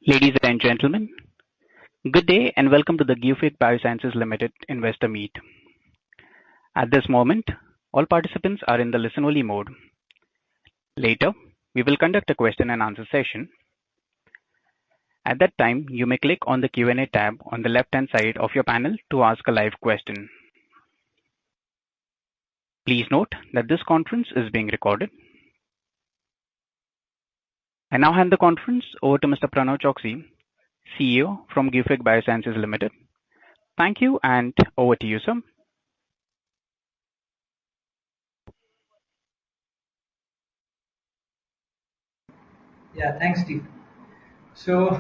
Ladies and gentlemen, good day and welcome to the Gufic Biosciences Limited Investor Meet. At this moment, all participants are in the listen-only mode. Later, we will conduct a question and answer session. At that time, you may click on the Q&A tab on the left-hand side of your panel to ask a live question. Please note that this conference is being recorded. I now hand the conference over to Mr. Pranav Choksi, CEO from Gufic Biosciences Limited. Thank you, and over to you, sir. Yeah, thanks, Steve. So,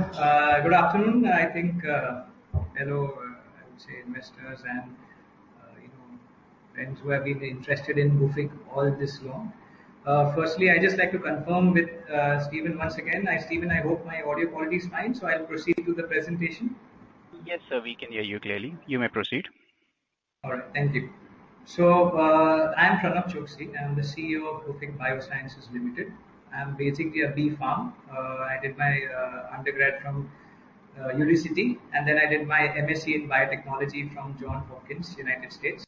good afternoon. I think hello, I would say investors and friends who have been interested in Gufic all this long. Firstly, I just like to confirm with Stephen once again. Stephen, I hope my audio quality is fine, so I'll proceed to the presentation. Yes, sir, we can hear you clearly. You may proceed. All right, thank you. So, I'm Pranav Choksi. I'm the CEO of Gufic Biosciences Limited. I'm basically a B Farm. I did my undergrad from Unicity, and then I did my MSc in biotechnology from Johns Hopkins, United States.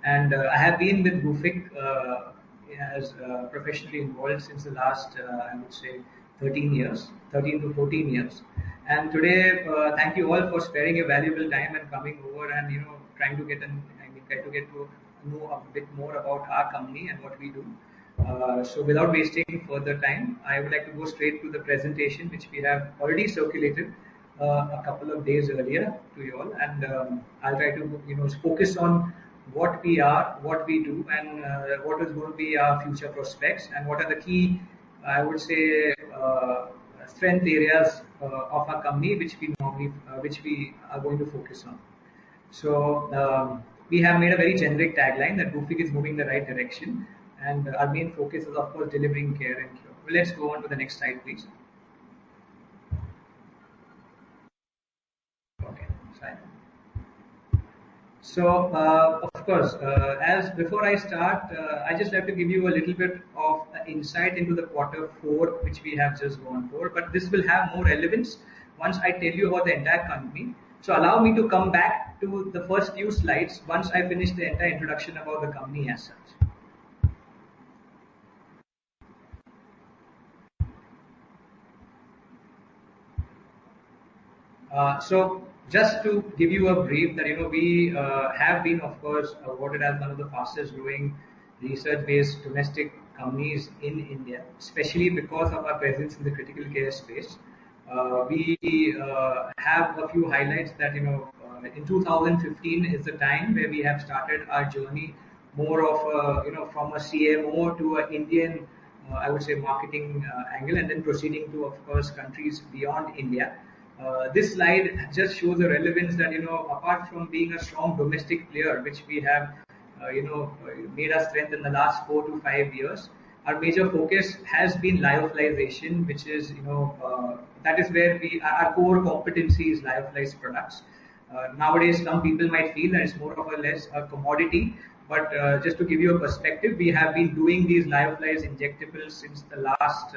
And I have been with Gufic as professionally involved since the last, I would say, 13 years, 13 to 14 years. And today, thank you all for sparing your valuable time and coming over and trying to try to get to know a bit more about our company and what we do. So without wasting further time, I would like to go straight to the presentation, which we have already circulated a couple of days earlier to you all, and I'll try to focus on what we are, what we do, and what is going to be our future prospects, and what are the key, I would say, strength areas of our company, which we are going to focus on. So we have made a very generic tagline that Gufic is moving the right direction, and our main focus is, of course, delivering care and cure. Well, let's go on to the next slide, please. Okay, slide. So, of course, as before I start, I just have to give you a little bit of insight into the Q4, which we have just gone for. But this will have more relevance once I tell you about the entire company. So, allow me to come back to the first few slides once I finish the entire introduction about the company as such. So just to give you a brief that we have been, of course, awarded as one of the fastest growing research-based domestic companies in India, especially because of our presence in the critical care space. We have a few highlights that in 2015 is the time where we have started our journey more of from a CMO to an Indian, I would say, marketing angle, and then proceeding to, of course, countries beyond India. This slide just shows the relevance that apart from being a strong domestic player, which we have made our strength in the last 4 to 5 years, our major focus has been lyophilization, which is that is where our core competency is lyophilized products. Nowadays, some people might feel that it's more or less a commodity, but just to give you a perspective, we have been doing these lyophilized injectables since the last,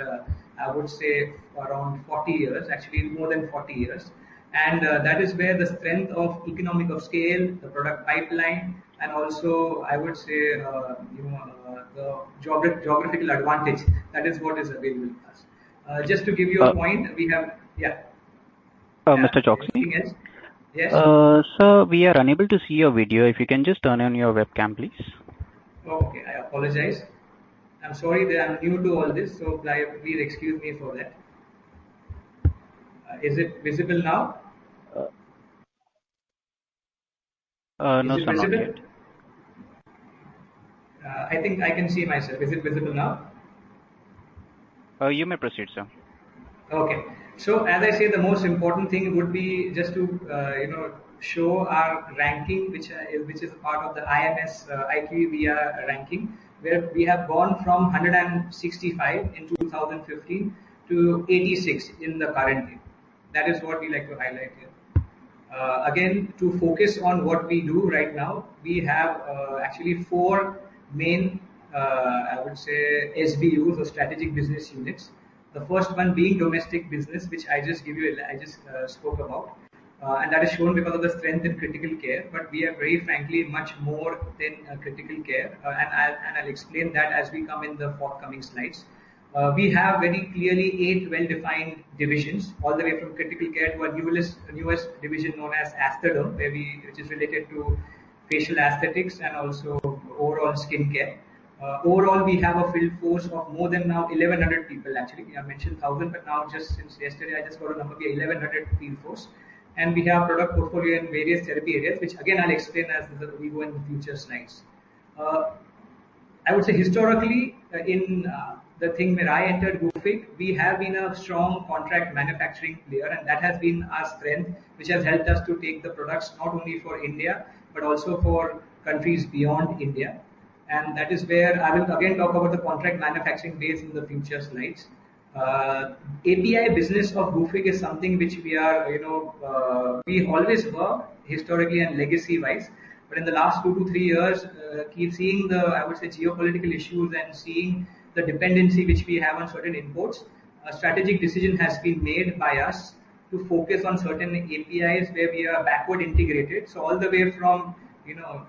I would say, around 40 years, actually more than 40 years. And that is where the strength of economic of scale, the product pipeline, and also, I would say, the geographical advantage, that is what is available to us. Just to give you a point, we have, Mr. Choksi? Yes. Sir, we are unable to see your video. If you can just turn on your webcam, please. Okay, I apologize. I'm sorry that I'm new to all this, so please excuse me for that. Is it visible now? No, sir, not yet. I think I can see myself. Is it visible now? You may proceed, sir. Okay. So, as I say, the most important thing would be just to show our ranking, which is a part of the IMS IQVIA ranking, where we have gone from 165 in 2015 to 86 in the current year. That is what we like to highlight here. Again, to focus on what we do right now, we have actually 4 main, I would say, SBUs or strategic business units. The first one being domestic business, which I just spoke about. And that is shown because of the strength in critical care. But we are very frankly much more than critical care, and I'll explain that as we come in the forthcoming slides. We have very clearly 8 well-defined divisions, all the way from critical care to a newest division known as Aesthederm, which is related to facial aesthetics and also overall skin care. Overall, we have a field force of more than now 1100 people. Actually, I mentioned 1000, but now just since yesterday, I just got a number. We are 1100 field force, and we have product portfolio in various therapy areas, which again I'll explain as we go in the future slides. Uh, I would say historically, in the thing where I entered Gufic, we have been a strong contract manufacturing player, and that has been our strength, which has helped us to take the products not only for India but also for countries beyond India. And that is where I will again talk about the contract manufacturing base in the future slides. API business of Gufic is something which we are, we always were historically and legacy wise, but in the last 2 to 3 years, keep seeing the, I would say, geopolitical issues and seeing the dependency which we have on certain imports, a strategic decision has been made by us to focus on certain APIs where we are backward integrated. So all the way from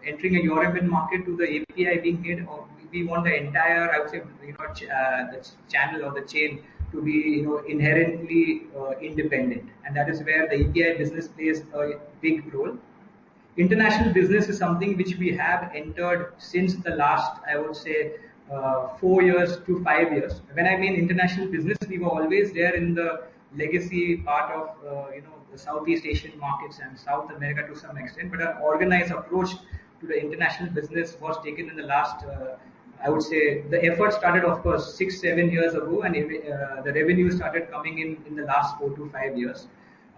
entering a European market to the API being made, or we want the entire, I would say, the channel or the chain to be inherently independent, and that is where the API business plays a big role. International business is something which we have entered since the last, I would say, 4 years to 5 years. When I mean international business, we were always there in the legacy part of, the Southeast Asian markets and South America to some extent, but an organized approach to the international business was taken in the last, I would say, the effort started, of course, 6, 7 years ago, and the revenue started coming in the last 4 to 5 years.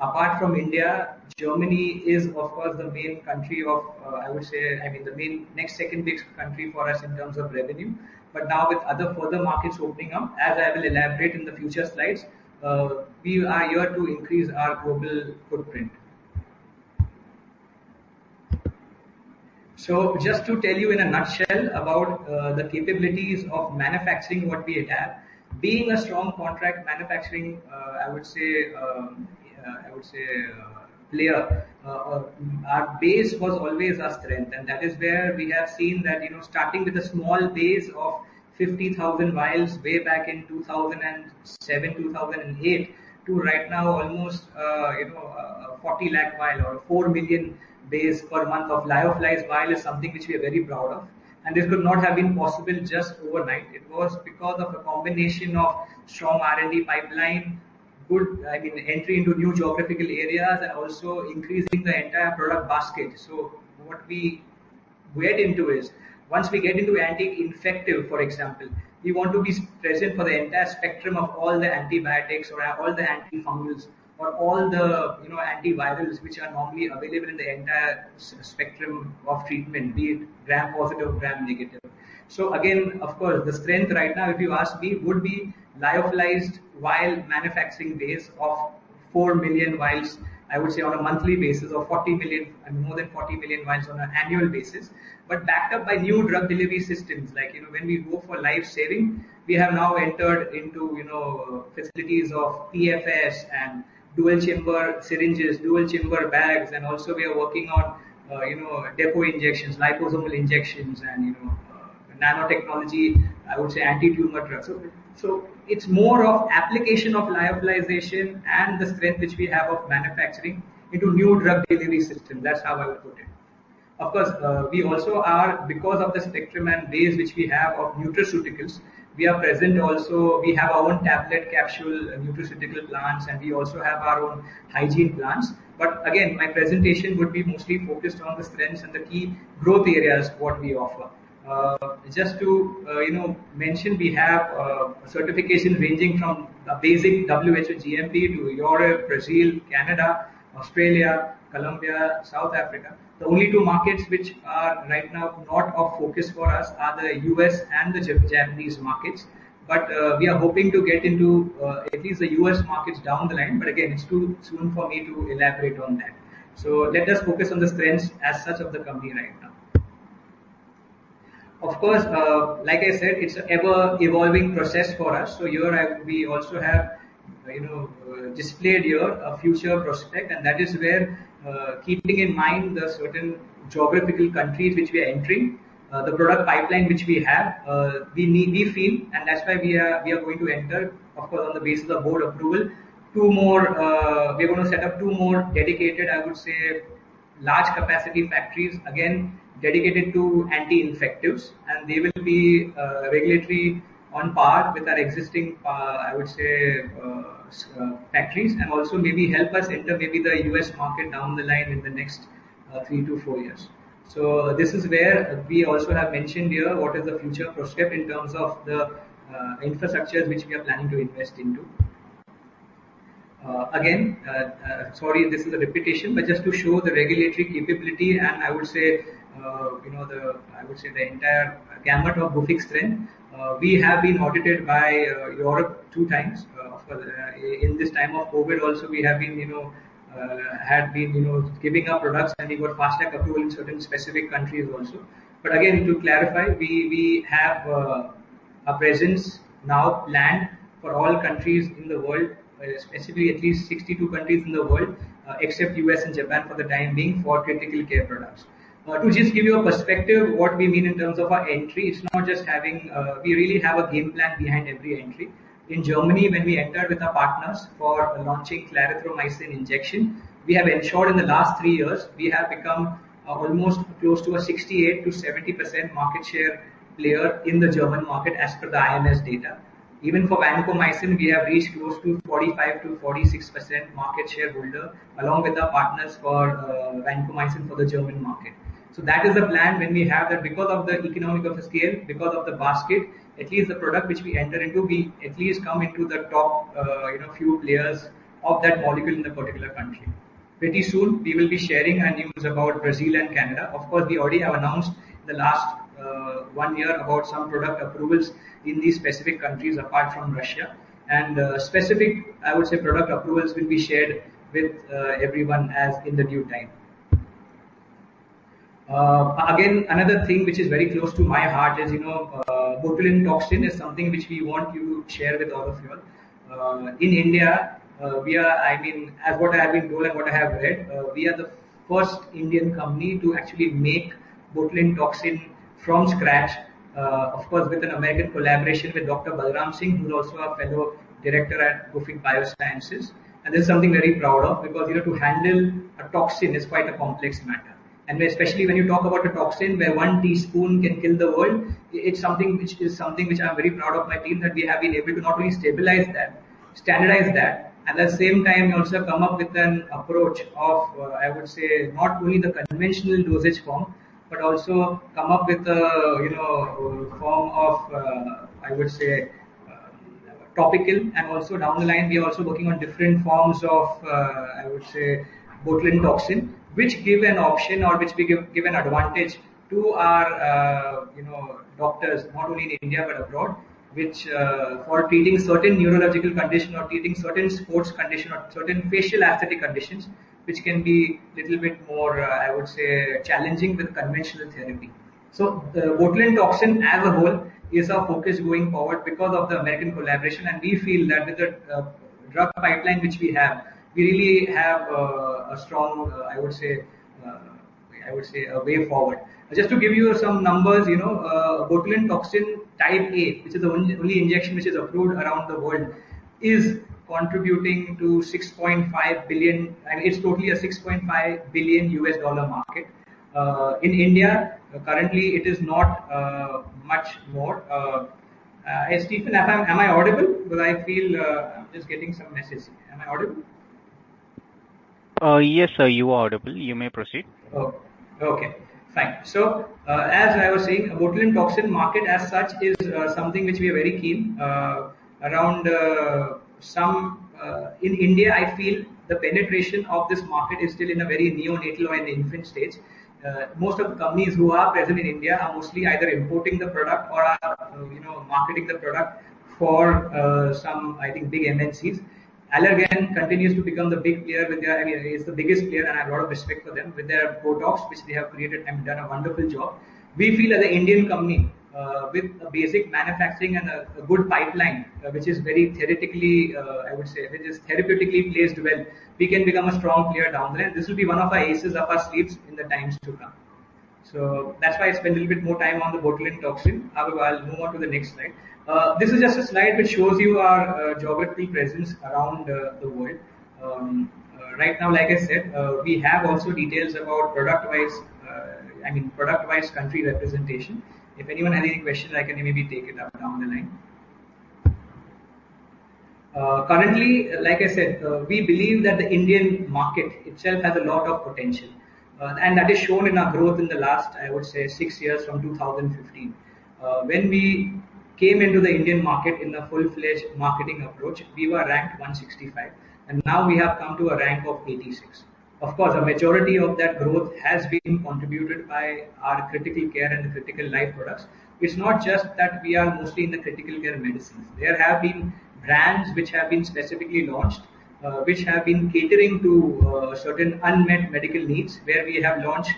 Apart from India, Germany is of course the main country of, I would say, I mean the main next second big country for us in terms of revenue. But now with other further markets opening up, as I will elaborate in the future slides, we are here to increase our global footprint. So just to tell you in a nutshell about the capabilities of manufacturing what we have, being a strong contract manufacturing, I would say, player, our base was always our strength, and that is where we have seen that starting with a small base of 50,000 vials way back in 2007, 2008 to right now almost 40 lakh vial or 4 million base per month of lyophilized vial is something which we are very proud of. And this could not have been possible just overnight. It was because of a combination of strong R&D pipeline, good, I mean, entry into new geographical areas, and also increasing the entire product basket. So what we get into is, once we get into anti-infective, for example, we want to be present for the entire spectrum of all the antibiotics or all the antifungals or all the antivirals which are normally available in the entire spectrum of treatment, be it gram positive, gram negative. So again, of course, the strength right now, if you ask me, would be lyophilized vial manufacturing base of 4 million vials, I would say, on a monthly basis, or 40 million and more than 40 million vials on an annual basis, but backed up by new drug delivery systems. Like when we go for life saving, we have now entered into facilities of PFS and dual chamber syringes, dual chamber bags, and also we are working on depot injections, liposomal injections, and nanotechnology, I would say anti-tumor drugs. So it's more of application of lyophilization and the strength which we have of manufacturing into new drug delivery systems. That's how I would put it. Of course, we also are, because of the spectrum and base which we have of nutraceuticals, we are present also, we have our own tablet capsule nutraceutical plants, and we also have our own hygiene plants. But again, my presentation would be mostly focused on the strengths and the key growth areas what we offer. Just to mention, we have certification ranging from the basic WHO GMP to Europe, Brazil, Canada, Australia, Colombia, South Africa. The only two markets which are right now not of focus for us are the US and the Japanese markets. But we are hoping to get into at least the US markets down the line. But again, it's too soon for me to elaborate on that. So let us focus on the strengths as such of the company right now. Of course, like I said, it's an ever evolving process for us. So here we also have, displayed here a future prospect, and that is where, keeping in mind the certain geographical countries which we are entering, the product pipeline which we have, we feel, and that's why we are going to enter, of course, on the basis of board approval, two more. We're going to set up two more dedicated, I would say, large capacity factories, again dedicated to anti-infectives, and they will be regulatory on par with our existing, I would say, factories, and also maybe help us enter maybe the US market down the line in the next 3 to 4 years. So this is where we also have mentioned here what is the future prospect in terms of the infrastructures which we are planning to invest into. Sorry, this is a repetition, but just to show the regulatory capability, and I would say, the entire gamut of Gufic strength. We have been audited by Europe 2 times. Of course, in this time of COVID, also we have been, giving up products, and we got fast track approval in certain specific countries also. But again, to clarify, we have a presence now planned for all countries in the world, specifically at least 62 countries in the world, except US and Japan for the time being, for critical care products. To just give you a perspective, what we mean in terms of our entry, it's not just having, we really have a game plan behind every entry. In Germany, when we entered with our partners for launching clarithromycin injection, we have ensured in the last 3 years, we have become almost close to a 68 to 70% market share player in the German market as per the IMS data. Even for vancomycin, we have reached close to 45 to 46% market share holder, along with our partners for vancomycin for the German market. So that is the plan when we have that, because of the economic of the scale, because of the basket, at least the product which we enter into, we at least come into the top, few players of that molecule in the particular country. Pretty soon, we will be sharing our news about Brazil and Canada. Of course, we already have announced in the last 1 year about some product approvals in these specific countries apart from Russia. And specific, I would say, product approvals will be shared with everyone as in the due time. Again, another thing which is very close to my heart is, botulinum toxin is something which we want you to share with all of you all. In India, we are, as what I have been told and what I have read, we are the first Indian company to actually make botulinum toxin from scratch, of course, with an American collaboration with Dr. Balram Singh, who is also a fellow director at Gufic Biosciences. And this is something very proud of, because to handle a toxin is quite a complex matter. And especially when you talk about a toxin where 1 teaspoon can kill the world, it's something which I'm very proud of my team, that we have been able to not only stabilize that, standardize that, and at the same time also come up with an approach of, I would say, not only the conventional dosage form, but also come up with a, form of, I would say, topical, and also down the line we are also working on different forms of, I would say, botulinum toxin, which give an option, or which we give an advantage to our, doctors, not only in India but abroad, which for treating certain neurological condition, or treating certain sports condition, or certain facial aesthetic conditions, which can be little bit more, I would say, challenging with conventional therapy. So the botulinum toxin as a whole is our focus going forward because of the American collaboration, and we feel that with the drug pipeline which we have, we really have a strong, I would say, a way forward. Just to give you some numbers, botulinum toxin type A, which is the only injection which is approved around the world, is contributing to 6.5 billion, and it's totally a 6.5 billion US dollar market. In India, currently it is not much more. Stephen, am I audible? Because I feel I'm just getting some messages. Am I audible? Yes, sir, you are audible. You may proceed. Oh, okay, fine. So, as I was saying, botulinum toxin market as such is something which we are very keen around. In India, I feel the penetration of this market is still in a very neonatal or an infant stage. Most of the companies who are present in India are mostly either importing the product or are, marketing the product for some, I think, big MNCs. Allergan continues to become the big player with their, it's the biggest player, and I have a lot of respect for them with their Botox, which they have created and done a wonderful job. We feel as an Indian company with a basic manufacturing and a good pipeline, which is very theoretically, I would say, which is therapeutically placed well, we can become a strong player down the line. This will be one of our aces up our sleeves in the times to come. So that's why I spend a little bit more time on the botulinum toxin. However, I'll move on to the next slide. This is just a slide which shows you our geographical presence around the world. Right now, like I said, we have also details about product-wise country representation. If anyone has any questions, I can maybe take it up down the line. Currently, like I said, we believe that the Indian market itself has a lot of potential. And that is shown in our growth in the last, I would say, 6 years from 2015. When we came into the Indian market in a full-fledged marketing approach, we were ranked 165, and now we have come to a rank of 86. Of course, a majority of that growth has been contributed by our critical care and the critical life products. It's not just that we are mostly in the critical care medicines. There have been brands which have been specifically launched which have been catering to certain unmet medical needs, where we have launched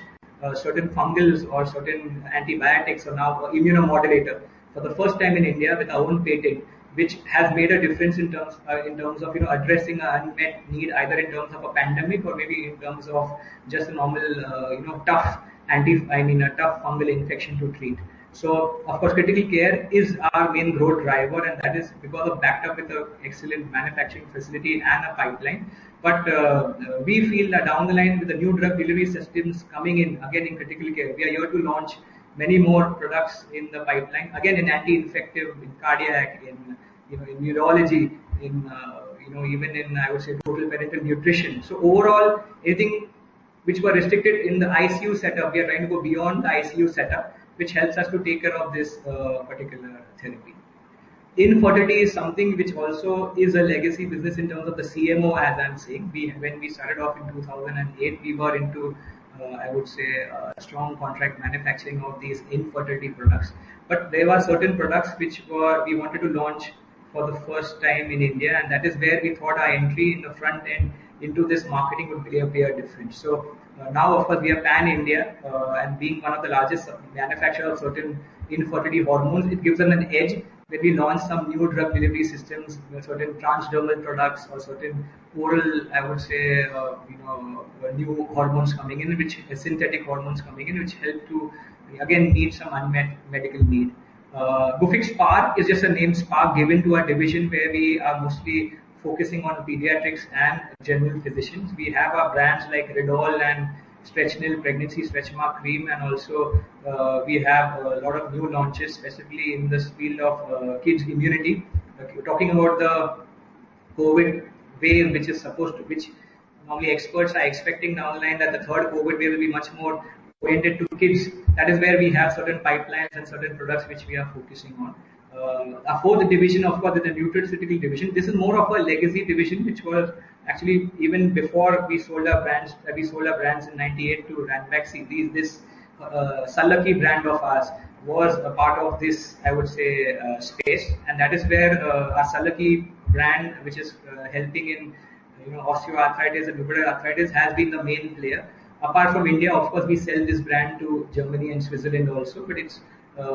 certain fungals or certain antibiotics or now immunomodulator for the first time in India with our own patent, which has made a difference in terms of addressing an unmet need, either in terms of a pandemic or maybe in terms of just a normal tough tough fungal infection to treat. So, of course, critical care is our main growth driver, and that is because of backed up with an excellent manufacturing facility and a pipeline. But we feel that down the line, with the new drug delivery systems coming in, again in critical care, we are here to launch many more products in the pipeline. Again, in anti-infective, in cardiac, in neurology, in even in, I would say, total parental nutrition. So overall, anything which were restricted in the ICU setup, we are trying to go beyond the ICU setup, which helps us to take care of this particular therapy. Infertility is something which also is a legacy business in terms of the CMO, as I'm saying. When we started off in 2008, we were into, I would say, strong contract manufacturing of these infertility products. But there were certain products which we wanted to launch for the first time in India, and that is where we thought our entry in the front end into this marketing would play a difference. So now, of course, we are pan-India, and being one of the largest manufacturers of certain infertility hormones, it gives them an edge when we launch some new drug delivery systems, certain transdermal products or certain oral, I would say, new hormones coming in, which synthetic hormones coming in, which help to again meet some unmet medical need. Gufic's Spark is just a name Spark given to our division, where we are mostly focusing on pediatrics and general physicians. We have our brands like Ridol and Stretchnil pregnancy stretch mark cream, and also we have a lot of new launches specifically in this field of kids immunity. Talking about the COVID wave, which normally experts are expecting down the line that the third COVID wave will be much more oriented to kids. That is where we have certain pipelines and certain products which we are focusing on. Our fourth division, of course, is the nutraceutical division. This is more of a legacy division, which was actually even before we sold our brands. We sold our brands in '98 to Ranbaxy. This Sallaki brand of ours was a part of this, I would say, space, and that is where our Sallaki brand, which is helping in osteoarthritis and rheumatoid arthritis, has been the main player. Apart from India, of course, we sell this brand to Germany and Switzerland also, but it's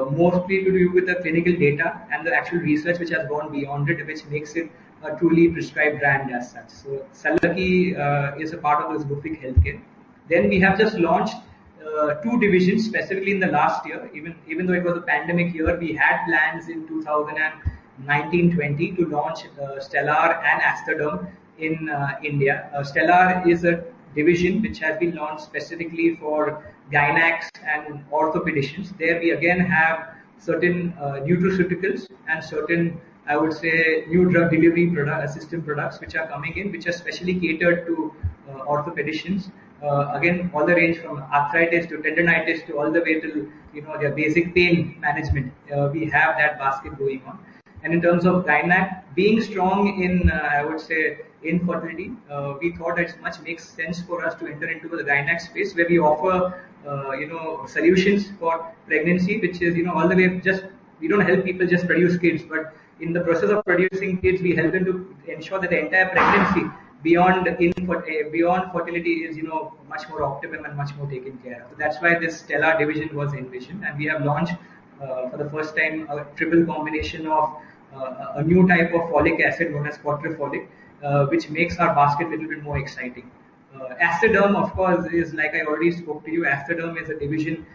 mostly to do with the clinical data and the actual research which has gone beyond it, which makes it a truly prescribed brand as such. So Sallaki is a part of this Gufic Healthcare. Then we have just launched two divisions specifically in the last year. Even though it was a pandemic year, we had plans in 2019-20 to launch Stellar and Aesthaderm in India. Stellar is a division which has been launched specifically for gynacs and orthopedicians. There we again have certain nutraceuticals and certain, I would say, new drug delivery system products which are coming in, which are specially catered to orthopedicians. Again, all the range from arthritis to tendonitis to all the way to their basic pain management. We have that basket going on. And in terms of gynac, being strong in, I would say, infertility, we thought it much makes sense for us to enter into the gynac space, where we offer, solutions for pregnancy, which is, all the way we don't help people just produce kids, but in the process of producing kids, we help them to ensure that the entire pregnancy beyond fertility is much more optimum and much more taken care of. So that's why this Stellar division was envisioned, and we have launched for the first time a triple combination of a new type of folic acid known as quadrifolic, which makes our basket a little bit more exciting. Aesthederm, of course, is like I already spoke to you. Aesthederm is a division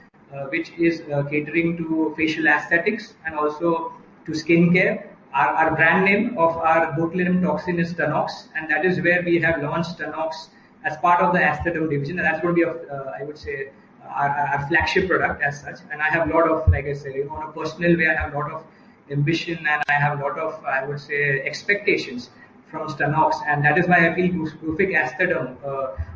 which is catering to facial aesthetics and also to skincare. Our brand name of our botulinum toxin is Stanox, and that is where we have launched Stanox as part of the Aesthederm division, and that's going to be, I would say, our flagship product as such. And I have a lot of, like I said, on a personal way, I have a lot of ambition and I have a lot of, I would say, expectations from Stanox, and that is why I feel Gufic Aesthederm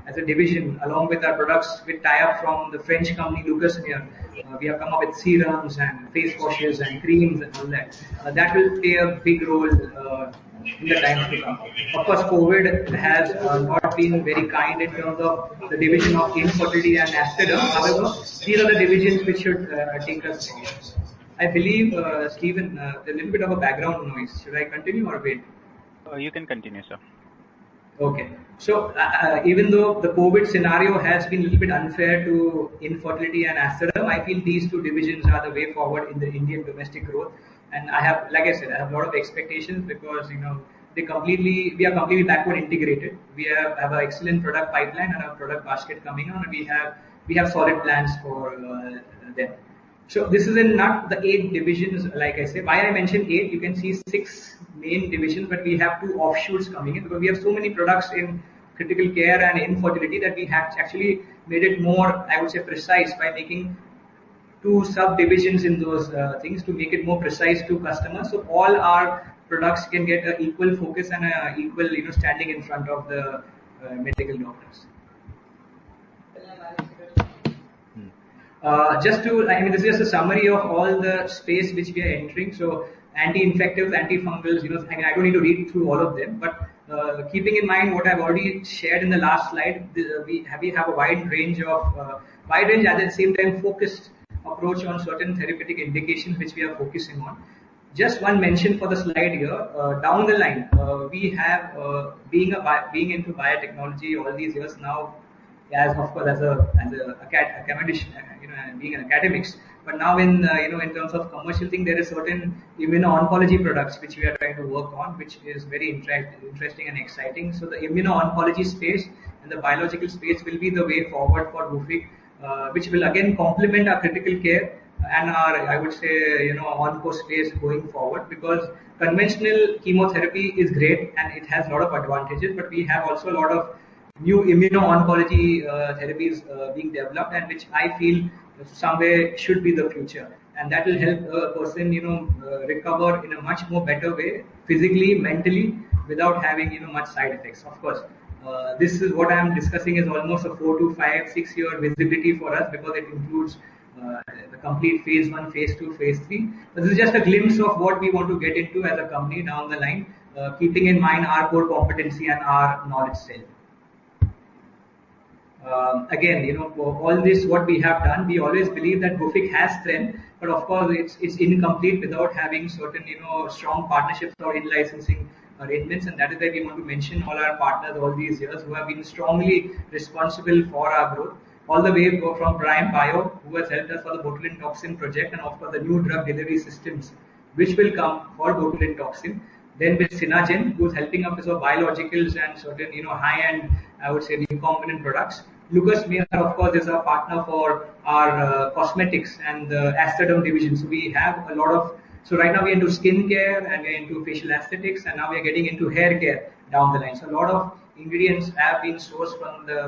as a division, along with our products with tie-up from the French company Lucas Meyer, we have come up with serums and face washes and creams and all that. That will play a big role in the times to come. Of course, COVID has not been very kind in terms of the division of infertility and Aesthederm. However, these are the divisions which should take us forward. I believe, Stephen, there's a little bit of a background noise. Should I continue or wait? You can continue, sir. Okay. So even though the COVID scenario has been a little bit unfair to infertility and Aesthederm, I feel these two divisions are the way forward in the Indian domestic growth. And I have, like I said, I have a lot of expectations because we are completely backward integrated. We have an excellent product pipeline and a product basket coming on, and we have solid plans for them. So this is in not the 8 divisions, like I say. Why I mentioned 8, you can see 6 main divisions, but we have 2 offshoots coming in because we have so many products in critical care and infertility that we have actually made it more, I would say, precise by making 2 subdivisions in those things to make it more precise to customers. So all our products can get an equal focus and an equal, standing in front of the medical doctors. This is just a summary of all the space which we are entering. So anti-infectives, antifungals, I don't need to read through all of them, but keeping in mind what I've already shared in the last slide, we have a wide range at the same time focused approach on certain therapeutic indications which we are focusing on. Just one mention for the slide here. Down the line, we have being into biotechnology all these years now, as of course as a academician, being an academics. But now in terms of commercial thing, there is certain immuno-oncology products which we are trying to work on, which is very interesting and exciting. So the immuno-oncology space and the biological space will be the way forward for Gufic, which will again complement our critical care and our, I would say, onco space going forward, because conventional chemotherapy is great and it has a lot of advantages, but we have also a lot of new immuno-oncology therapies being developed, and which I feel somewhere should be the future, and that will help a person recover in a much more better way, physically, mentally, without having much side effects. Of course, this is what I am discussing is almost a 4 to 5, 6 year visibility for us, because it includes the complete phase 1, phase 2, phase 3. This is just a glimpse of what we want to get into as a company down the line, keeping in mind our core competency and our knowledge self. Again, all this what we have done, we always believe that Gufic has strength, but of course it's incomplete without having certain strong partnerships or in-licensing arrangements, and that is why we want to mention all our partners all these years who have been strongly responsible for our growth, all the way from Prime Bio, who has helped us for the botulinum toxin project, and of course the new drug delivery systems which will come for botulinum toxin. Then with Synagen, who's helping us with biologicals and certain high-end, I would say, recombinant products. Lucas Meyer, of course, is our partner for our cosmetics and the Aesthederm division. So we have a lot of. So right now we're into skincare and we're into facial aesthetics, and now we're getting into hair care down the line. So a lot of ingredients have been sourced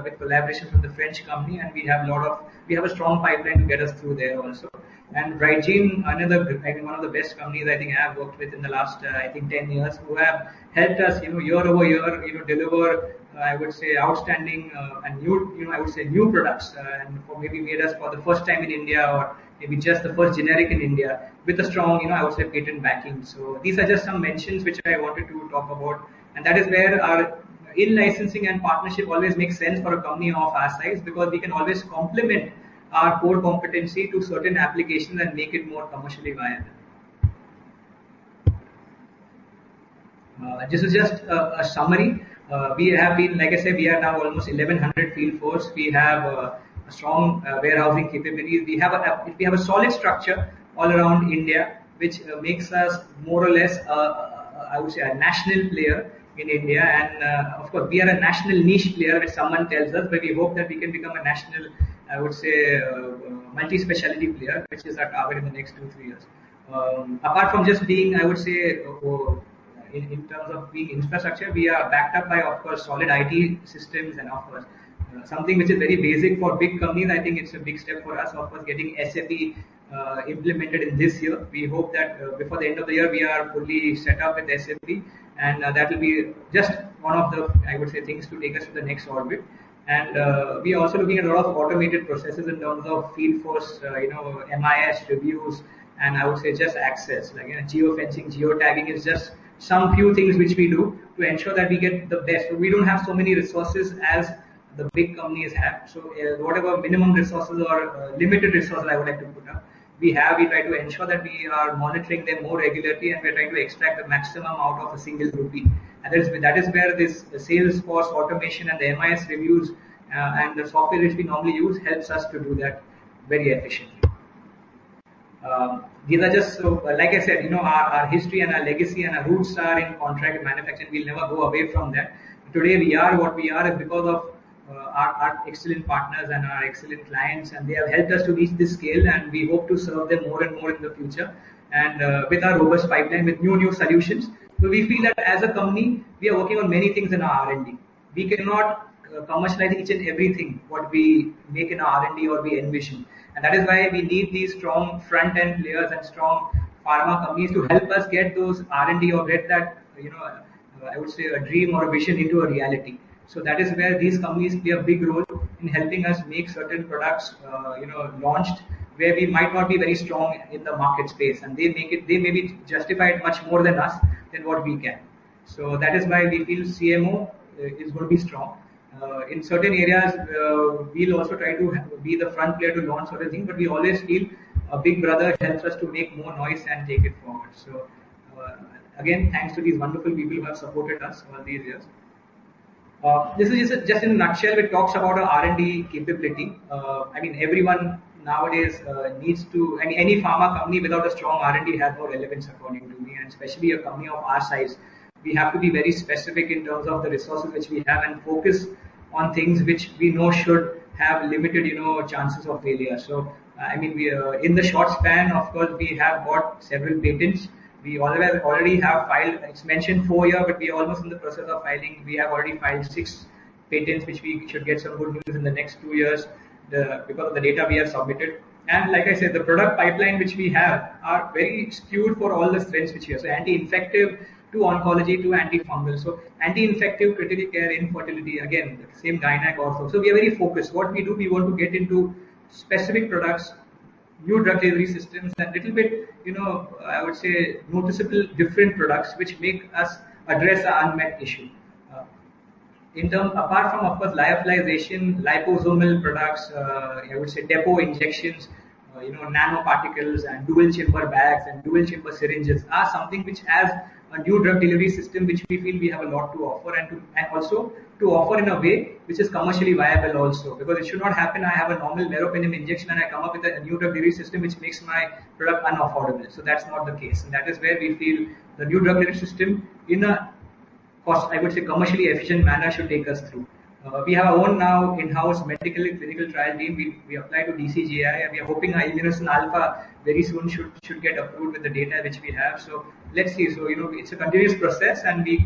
with collaboration from the French company, and we have a strong pipeline to get us through there also. And Brigene, one of the best companies I think I have worked with in the last 10 years, who have helped us year over year deliver I would say outstanding and new products, and maybe made us for the first time in India, or maybe just the first generic in India with a strong I would say patent backing. So these are just some mentions which I wanted to talk about, and that is where our in-licensing and partnership always makes sense for a company of our size, because we can always complement our core competency to certain applications and make it more commercially viable. This is just a summary. We have been, like I said, we are now almost 1100 field force. We have a strong warehousing capabilities. We have a solid structure all around India, which makes us more or less, I would say, a national player in India. And of course, we are a national niche player, which someone tells us, but we hope that we can become a national, I would say, multi-specialty player, which is our target in the next 2-3 years. Apart from just being, I would say, in terms of being infrastructure, we are backed up by, of course, solid IT systems and, of course, something which is very basic for big companies. I think it's a big step for us, of course, getting SAP implemented in this year. We hope that before the end of the year, we are fully set up with SAP, and that will be just one of the, I would say, things to take us to the next orbit. And we are also looking at a lot of automated processes in terms of field force, MIS reviews, and I would say just access, like geofencing, geotagging is just some few things which we do to ensure that we get the best. So we don't have so many resources as the big companies have. So whatever minimum resources or limited resources I would like to put up, we try to ensure that we are monitoring them more regularly, and we're trying to extract the maximum out of a single rupee. And that is where this Salesforce automation and the MIS reviews and the software which we normally use helps us to do that very efficiently. These are just, so like I said, our history and our legacy and our roots are in contract manufacturing. We'll never go away from that. Today we are what we are is because of our excellent partners and our excellent clients, and they have helped us to reach this scale, and we hope to serve them more and more in the future. And with our robust pipeline, with new solutions, so we feel that as a company, we are working on many things in our R&D. We cannot commercialize each and everything what we make in our R&D or we envision. And that is why we need these strong front-end players and strong pharma companies to help us get those R&D or get that, I would say, a dream or a vision into a reality. So that is where these companies play a big role in helping us make certain products, launched where we might not be very strong in the market space, and they maybe justify it much more than us than what we can. So that is why we feel CMO is going to be strong. In certain areas, we'll also try to be the front player to launch certain things, but we always feel a big brother helps us to make more noise and take it forward. So again, thanks to these wonderful people who have supported us all these years. This is just in a nutshell. It talks about our R&D capability. Everyone nowadays needs to. Any pharma company without a strong R&D has no relevance, according to me, and especially a company of our size. We have to be very specific in terms of the resources which we have and focus on things which we know should have limited, chances of failure. So, we in the short span, of course, we have got several patents. We already have filed. It's mentioned 4 years, but we are almost in the process of filing. We have already filed 6 patents, which we should get some good news in the next 2 years because of the data we have submitted. And like I said, the product pipeline which we have are very skewed for all the strengths which we have. So anti-infective to oncology to antifungal. So anti-infective, critical care, infertility, again, the same gynaec also. So we are very focused. What we do, we want to get into specific products, new drug delivery systems, and little bit, I would say noticeable different products which make us address an unmet issue. Apart from, of course, lyophilization, liposomal products, I would say depot injections, nanoparticles and dual chamber bags and dual chamber syringes are something which has a new drug delivery system which we feel we have a lot to offer, and also to offer in a way which is commercially viable also, because it should not happen I have a normal meropenem injection and I come up with a new drug delivery system which makes my product unaffordable. So that's not the case, and that is where we feel the new drug delivery system in a cost, I would say, commercially efficient manner should take us through. We have our own now in-house medical clinical trial team. We apply to DCGI, and we are hoping our Immunosyn Alpha very soon should get approved with the data which we have. So let's see. So it's a continuous process, and we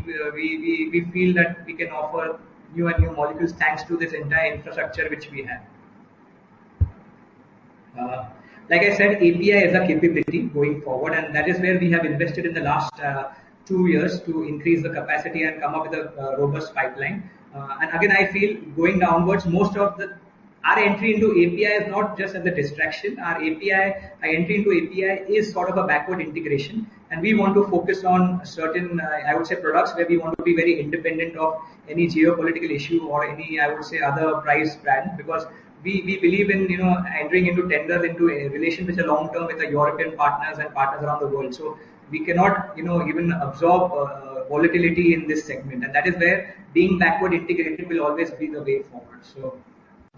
feel that we can offer new and new molecules thanks to this entire infrastructure which we have. Like I said, API is a capability going forward, and that is where we have invested in the last 2 years to increase the capacity and come up with a robust pipeline. And again, I feel going downwards, most of our entry into API is not just as a distraction. Our entry into API is sort of a backward integration, and we want to focus on certain, I would say, products where we want to be very independent of any geopolitical issue or any, I would say, other price brand, because we believe in entering into tenders, into a relation which are long term with the European partners and partners around the world. So we cannot even absorb volatility in this segment, and that is where being backward integrated will always be the way forward. So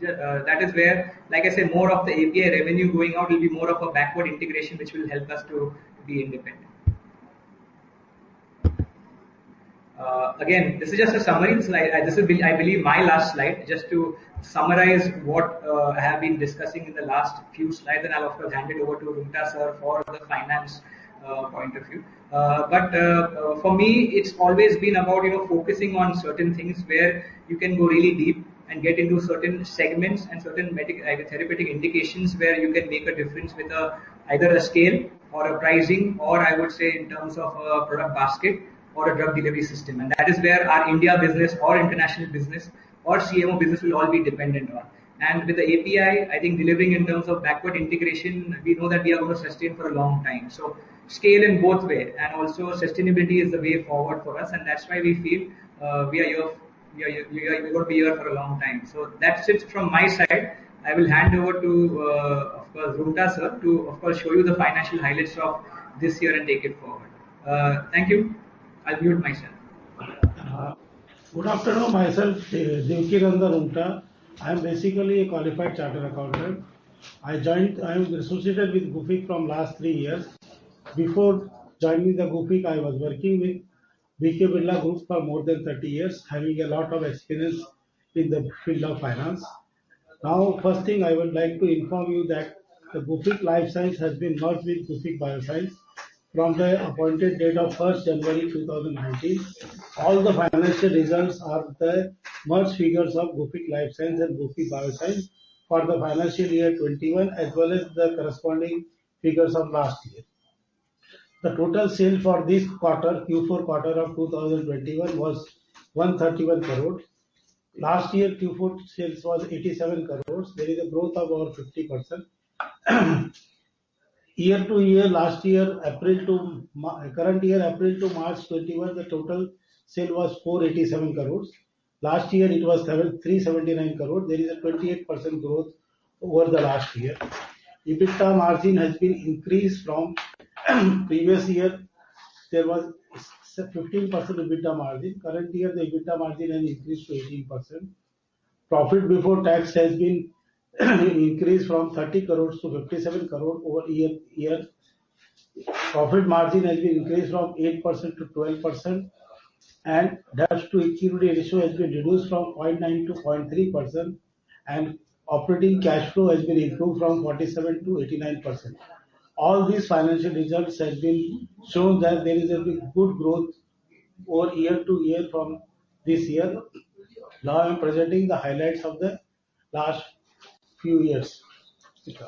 that is where, like I say, more of the API revenue going out will be more of a backward integration, which will help us to be independent. Again, this is just a summary slide. This is, I believe, my last slide, just to summarize what I have been discussing in the last few slides, and I'll of course hand it over to Roonghta sir for the finance point of view. But for me, it's always been about focusing on certain things where you can go really deep and get into certain segments and certain therapeutic indications where you can make a difference with either a scale or a pricing, or I would say in terms of a product basket or a drug delivery system. And that is where our India business or international business or CMO business will all be dependent on. And with the API, I think delivering in terms of backward integration, we know that we are going to sustain for a long time. So scale in both way, and also sustainability is the way forward for us, and that's why we feel we're going to be here for a long time. So that's it from my side. I will hand over to of course Roonghta sir to of course show you the financial highlights of this year and take it forward. Thank you. I'll mute myself. Good afternoon, myself Devkinandan Roonghta. I am basically a qualified chartered accountant. I am associated with Gufic from last 3 years. Before joining the Gufic, I was working with BK Birla Group for more than 30 years, having a lot of experience in the field of finance. Now, first thing I would like to inform you that the Gufic Life Science has been merged with Gufic Bioscience from the appointed date of 1st January 2019. All the financial results are the merged figures of Gufic Life Science and Gufic Bioscience for the financial year 21, as well as the corresponding figures of last year. The total sale for this quarter, Q4 quarter of 2021, was 131 crores. Last year Q4 sales was 87 crores. There is a growth of over 50%. Year to year, last year current year April to March 21, the total sale was 487 crores. Last year it was 379 crores. There is a 28% growth over the last year. EBITDA margin has been increased from previous year. There was 15% EBITDA margin. Current year the EBITDA margin has increased to 18%. Profit before tax has been increased from 30 crores to 57 crores over year. Profit margin has been increased from 8% to 12%, and debt to equity ratio has been reduced from 0.9 to 0.3%, and operating cash flow has been improved from 47 to 89%. All these financial results has been shown that there is a good growth over year to year from this year. Now I am presenting the highlights of the last few years. If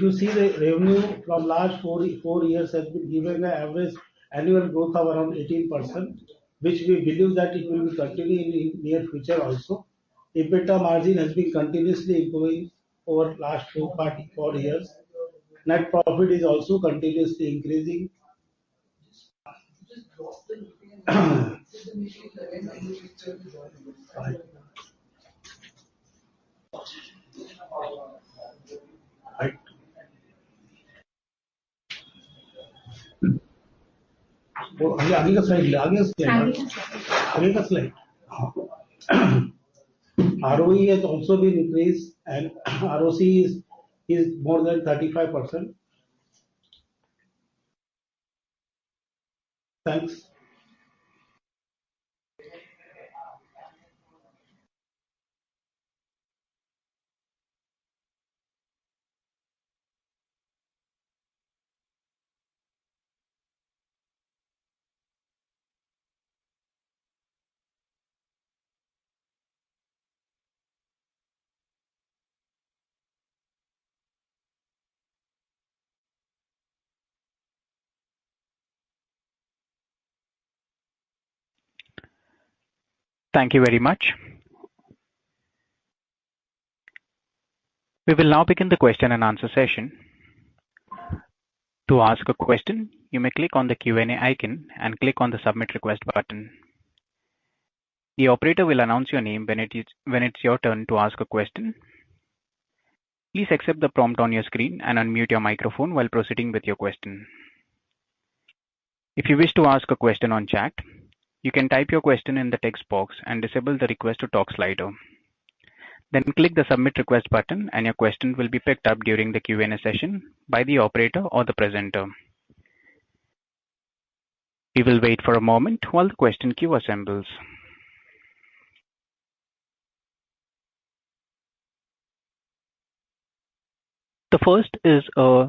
you see the revenue from last 4 years has been given an average annual growth of around 18%, which we believe that it will be continuing in near future also. EBITDA margin has been continuously improving over last 4 years. Net profit is also continuously increasing. आगे का slide. ROE has also been increased, and ROC is more than 35%. Thanks. Thank you very much. We will now begin the question and answer session. To ask a question, you may click on the Q&A icon and click on the Submit Request button. The operator will announce your name when it's your turn to ask a question. Please accept the prompt on your screen and unmute your microphone while proceeding with your question. If you wish to ask a question on chat, you can type your question in the text box and disable the request to talk slider. Then click the submit request button and your question will be picked up during the Q&A session by the operator or the presenter. We will wait for a moment while the question queue assembles. The first is a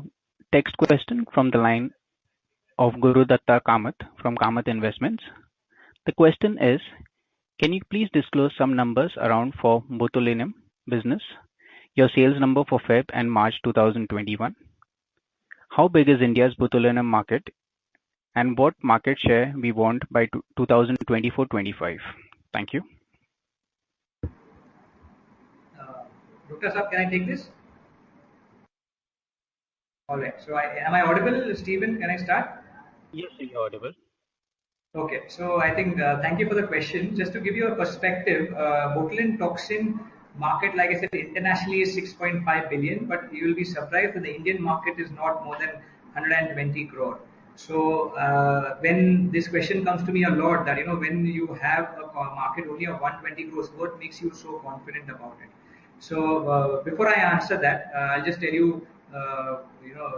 text question from the line of Guru Datta Kamath from Kamath Investments. The question is, can you please disclose some numbers around for botulinum business, your sales number for Feb and March 2021? How big is India's botulinum market and what market share we want by 2024-25? Thank you. Dr. Saab, can I take this? All right. So am I audible, Stephen? Can I start? Yes, you're audible. Okay. So I think thank you for the question. Just to give you a perspective, botulinum toxin market, like I said, internationally is 6.5 billion, but you will be surprised that the Indian market is not more than 120 crore. So when this question comes to me a lot, that when you have a market only of 120 crores, what makes you so confident about it? So before I answer that, I'll just tell you,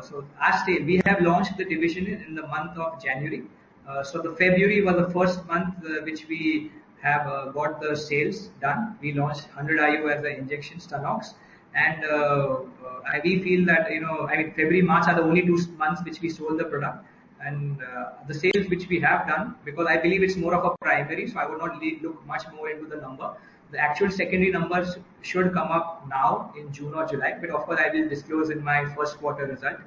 so as stated, we have launched the division in the month of January. So the February was the first month which we have got the sales done. We launched 100 IU as the injection Stanox, and we feel that February, March are the only 2 months which we sold the product, and the sales which we have done, because I believe it's more of a primary, so I would not look much more into the number. The actual secondary numbers should come up now in June or July, but of course I will disclose in my first quarter result.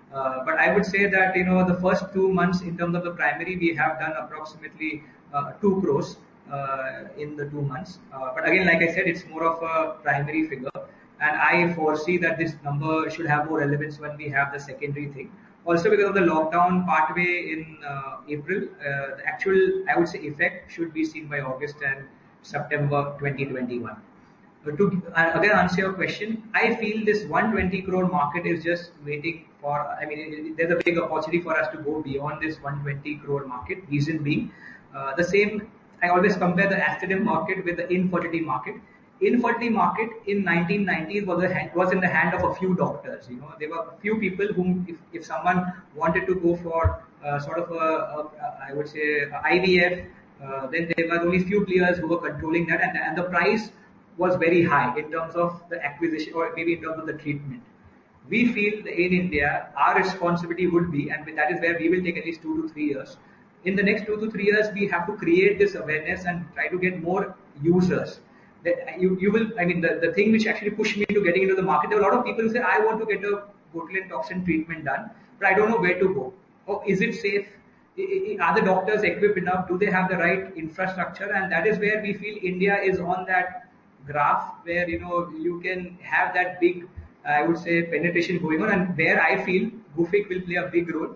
But I would say that the first 2 months in terms of the primary, we have done approximately 2 crores in the 2 months. But again, like I said, it's more of a primary figure, and I foresee that this number should have more relevance when we have the secondary thing. Also, because of the lockdown partway in April, the actual, I would say, effect should be seen by August and September 2021. To again answer your question, I feel this 120 crore market is just waiting for, there's a big opportunity for us to go beyond this 120 crore market. Reason being, the same, I always compare the Aesthaderm market with the infertility market. Infertility market in 1990s was in the hand of a few doctors. There were a few people whom, if someone wanted to go for sort of I would say IVF, then there were only few players who were controlling that, and the price was very high in terms of the acquisition or maybe in terms of the treatment. We feel in India, our responsibility would be, and that is where we will take at least 2 to 3 years. In the next 2 to 3 years, we have to create this awareness and try to get more users. That you will, the thing which actually pushed me to getting into the market, there are a lot of people who say, I want to get a botulinum toxin treatment done, but I don't know where to go. Oh, is it safe? Are the doctors equipped enough? Do they have the right infrastructure? And that is where we feel India is on that graph where you can have that big, I would say, penetration going on, and where I feel Gufic will play a big role.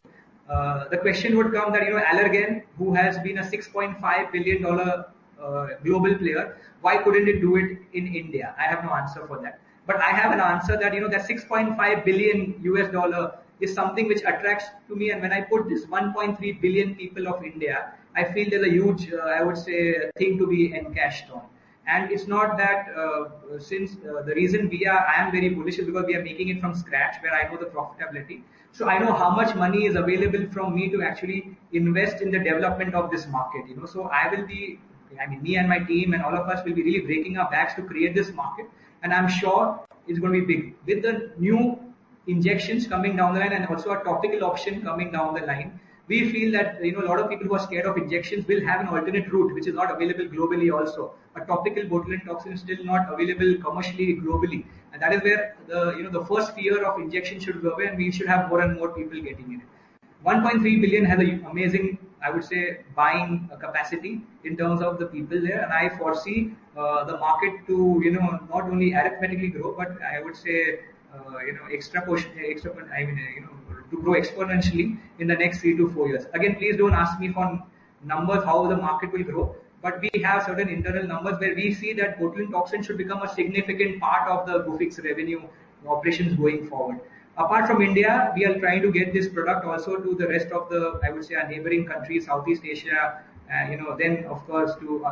The question would come that Allergan, who has been a $6.5 billion global player, why couldn't it do it in India? I have no answer for that. But I have an answer that that $6.5 billion US is something which attracts to me, and when I put this 1.3 billion people of India, I feel there's a huge, I would say, thing to be encashed on. And it's not that since the reason I am very bullish is because we are making it from scratch, where I know the profitability. So I know how much money is available from me to actually invest in the development of this market. So I will be, me and my team and all of us will be really breaking our backs to create this market, and I'm sure it's going to be big. With the new injections coming down the line and also a topical option coming down the line, we feel that a lot of people who are scared of injections will have an alternate route which is not available globally also. A topical botulinum toxin is still not available commercially globally, and that is where the first fear of injection should go away, and we should have more and more people getting in it. 1.3 billion has an amazing, I would say, buying capacity in terms of the people there, and I foresee the market to not only arithmetically grow, but I would say to grow exponentially in the next 3 to 4 years. Again, please don't ask me for numbers how the market will grow, but we have certain internal numbers where we see that botulinum toxin should become a significant part of the Gufic's revenue operations going forward. Apart from India, we are trying to get this product also to the rest of the, I would say, our neighboring countries, Southeast Asia, then of course to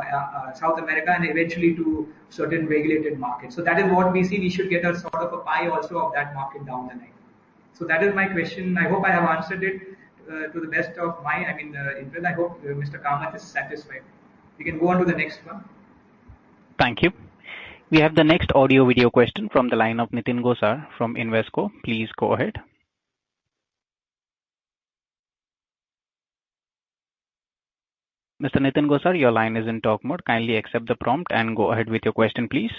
South America, and eventually to certain regulated markets. So that is what we see. We should get a sort of a pie also of that market down the line. So that is my question. I hope I have answered it to the best of my, interest. I hope Mr. Kamath is satisfied. We can go on to the next one. Thank you. We have the next audio video question from the line of Nitin Gosar from Invesco. Please go ahead. Mr. Nitin Gosar, your line is in talk mode. Kindly accept the prompt and go ahead with your question, please.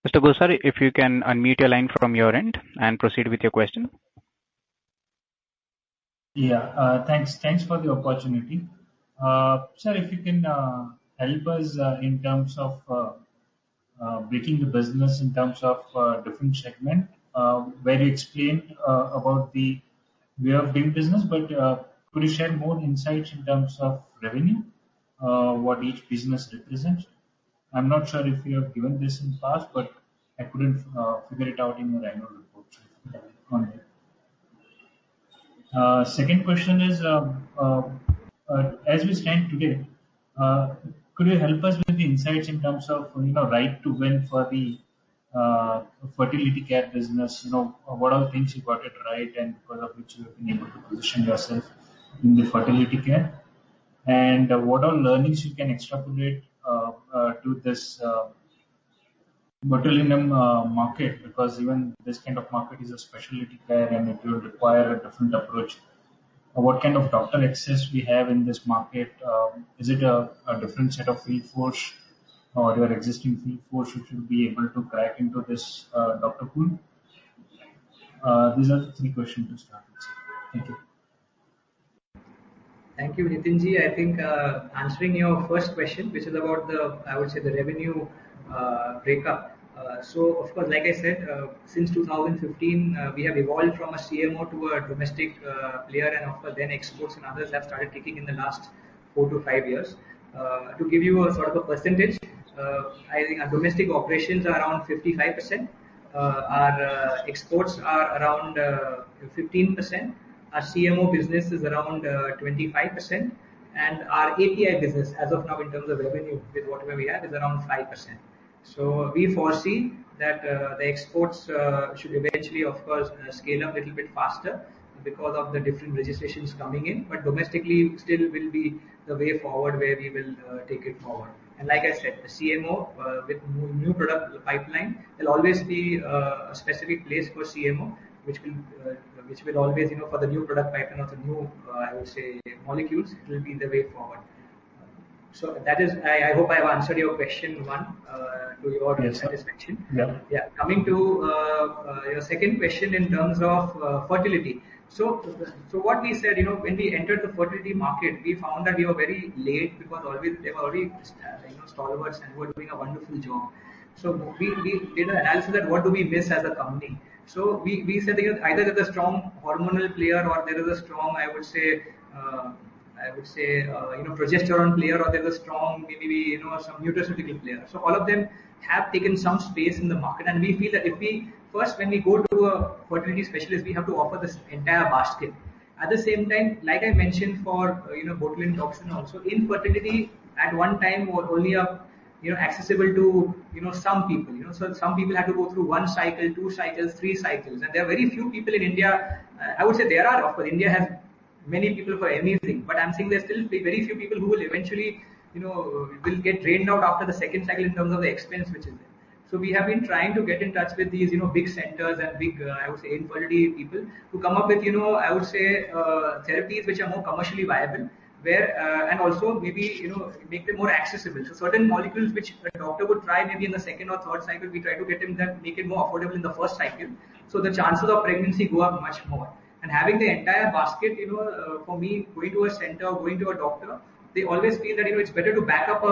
Mr. Gosar, if you can unmute your line from your end and proceed with your question. Yeah, thanks for the opportunity. Sir, if you can help us in terms of breaking the business in terms of different segment, where you explained about the way of doing business, but could you share more insights in terms of revenue, what each business represents? I'm not sure if you have given this in past, but I couldn't figure it out in your annual report. On it. Second question is, as we stand today, could you help us with the insights in terms of right to win for the fertility care business? What are the things you got it right, and because of which you have been able to position yourself in the fertility care, and what are learnings you can extrapolate to this botulinum market, because even this kind of market is a specialty care and it will require a different approach. What kind of doctor access we have in this market? Is it a different set of field force or your existing field force which will be able to crack into this doctor pool? These are the three questions to start with. Thank you. Thank you, Nitinji. I think answering your first question, which is about the revenue breakup. So, of course, like I said, since 2015, we have evolved from a CMO to a domestic player, and of course, then exports and others have started kicking in the last 4 to 5 years. To give you a sort of a percentage, I think our domestic operations are around 55%. Our exports are around 15%. Our CMO business is around 25%, and our API business, as of now, in terms of revenue, with whatever we have, is around 5%. So we foresee that the exports should eventually, of course, scale up a little bit faster because of the different registrations coming in. But domestically, still will be the way forward where we will take it forward. And like I said, the CMO with new product pipeline, there'll always be a specific place for CMO, which will always, for the new product pipeline of the new, I would say, molecules, it will be the way forward. So that is, I hope I have answered your question one to your satisfaction. Yeah. Coming to your second question in terms of fertility. So what we said, when we entered the fertility market, we found that we were very late because they were already stalwarts and were doing a wonderful job. So we did an analysis that what do we miss as a company. So we said either there's a strong hormonal player or there is a strong, I would say, progesterone player, or there's a strong, maybe, some nutraceutical player. So all of them have taken some space in the market, and we feel that when we go to a fertility specialist, we have to offer this entire basket. At the same time, like I mentioned for, botulinum toxin also, infertility at one time was only accessible to, some people, so some people had to go through 1 cycle, 2 cycles, 3 cycles, and there are very few people in India. I would say there are, of course, India has many people for anything, but I'm saying there's still very few people who will eventually, will get drained out after the second cycle in terms of the expense which is there. So we have been trying to get in touch with these, big centers and big, I would say, infertility people to come up with, I would say, therapies which are more commercially viable, where and also maybe, make them more accessible. So certain molecules which a doctor would try maybe in the second or third cycle, we try to get them that make it more affordable in the first cycle, so the chances of pregnancy go up much more. And having the entire basket, for me, going to a center, going to a doctor, they always feel that it's better to back up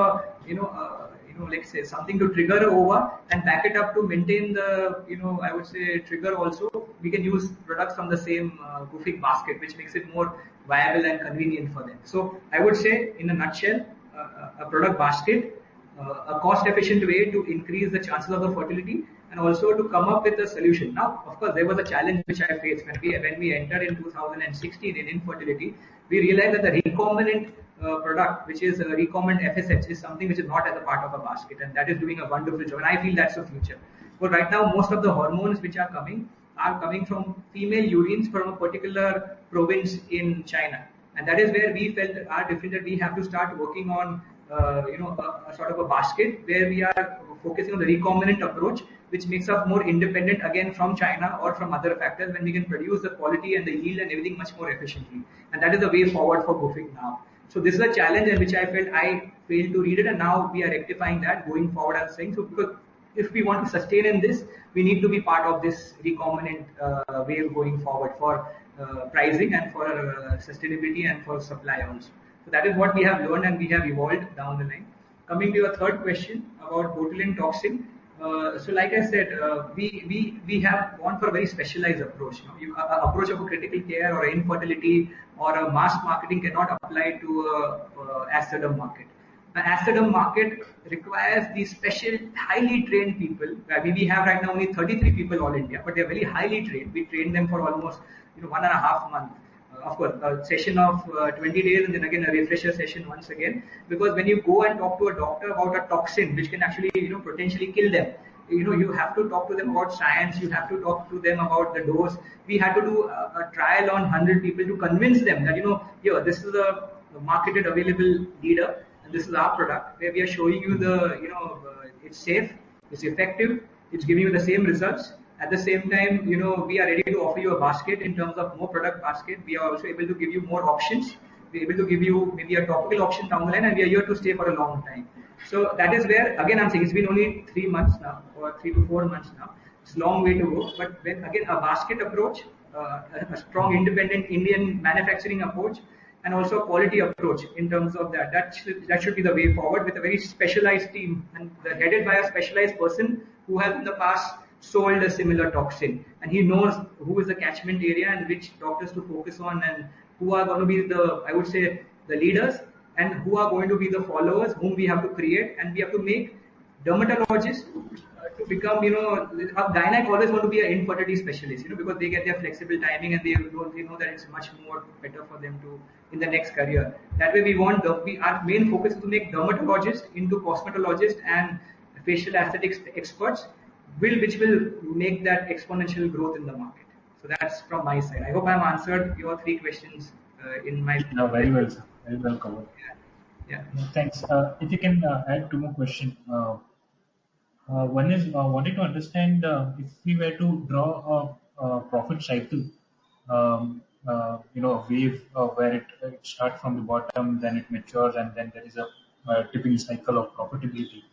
let's say something to trigger over and back it up to maintain the I would say trigger also. We can use products from the same Gufic basket, which makes it more viable and convenient for them. So I would say, in a nutshell, a product basket, a cost-efficient way to increase the chances of the fertility, and also to come up with a solution. Now, of course, there was a challenge which I faced when we entered in 2016 in infertility. We realized that the recombinant product, which is recombinant FSH, is something which is not as a part of a basket, and that is doing a wonderful job. And I feel that's the future. But right now, most of the hormones which are coming from female urines from a particular province in China, and that is where we felt our difference, that we have to start working on a sort of a basket where we are focusing on the recombinant approach, which makes us more independent again from China or from other factors, when we can produce the quality and the yield and everything much more efficiently. And that is the way forward for Gufic now. So this is a challenge in which I felt I failed to read it, and now we are rectifying that going forward. I'm saying so because if we want to sustain in this, we need to be part of this recombinant wave going forward for pricing and for sustainability and for supply also. So that is what we have learned and we have evolved down the line. Coming to your third question about botulinum toxin. So like I said, we have gone for a very specialized approach. Approach of a critical care or infertility or a mass marketing cannot apply to a Aesthaderm market. The Aesthaderm market requires these special, highly trained people. We have right now only 33 people all India, but they are very highly trained. We train them for almost 1.5 months. Of course, a session of 20 days and then again a refresher session once again. Because when you go and talk to a doctor about a toxin which can actually potentially kill them, you have to talk to them about science. You have to talk to them about the dose. We had to do a trial on 100 people to convince them that this is a marketed available leader. This is our product where we are showing you it's safe, it's effective, it's giving you the same results. At the same time, we are ready to offer you a basket in terms of more product basket. We are also able to give you more options. We're able to give you maybe a topical option down the line, and we are here to stay for a long time. So that is where, again, I'm saying it's been only 3 months now, or 3 to 4 months now. It's a long way to go. But when, again, a basket approach, a strong independent Indian manufacturing approach, and also a quality approach in terms of that should be the way forward, with a very specialized team and headed by a specialized person who has in the past sold a similar toxin, and he knows who is the catchment area and which doctors to focus on, and who are going to be the leaders, and who are going to be the followers whom we have to create. And we have to make dermatologists to become, a gynaec always want to be an infertility specialist, because they get their flexible timing and they know that it's much more better for them to in the next career. That way our main focus is to make dermatologists into cosmetologists and facial aesthetics experts, which will make that exponential growth in the market. So that's from my side. I hope I've answered your 3 questions in my... No, very well, sir. Very well covered. Yeah. Thanks. If you can add 2 more questions. One is wanted to understand if we were to draw a profit cycle, a wave where it starts from the bottom, then it matures, and then there is a tipping cycle of profitability.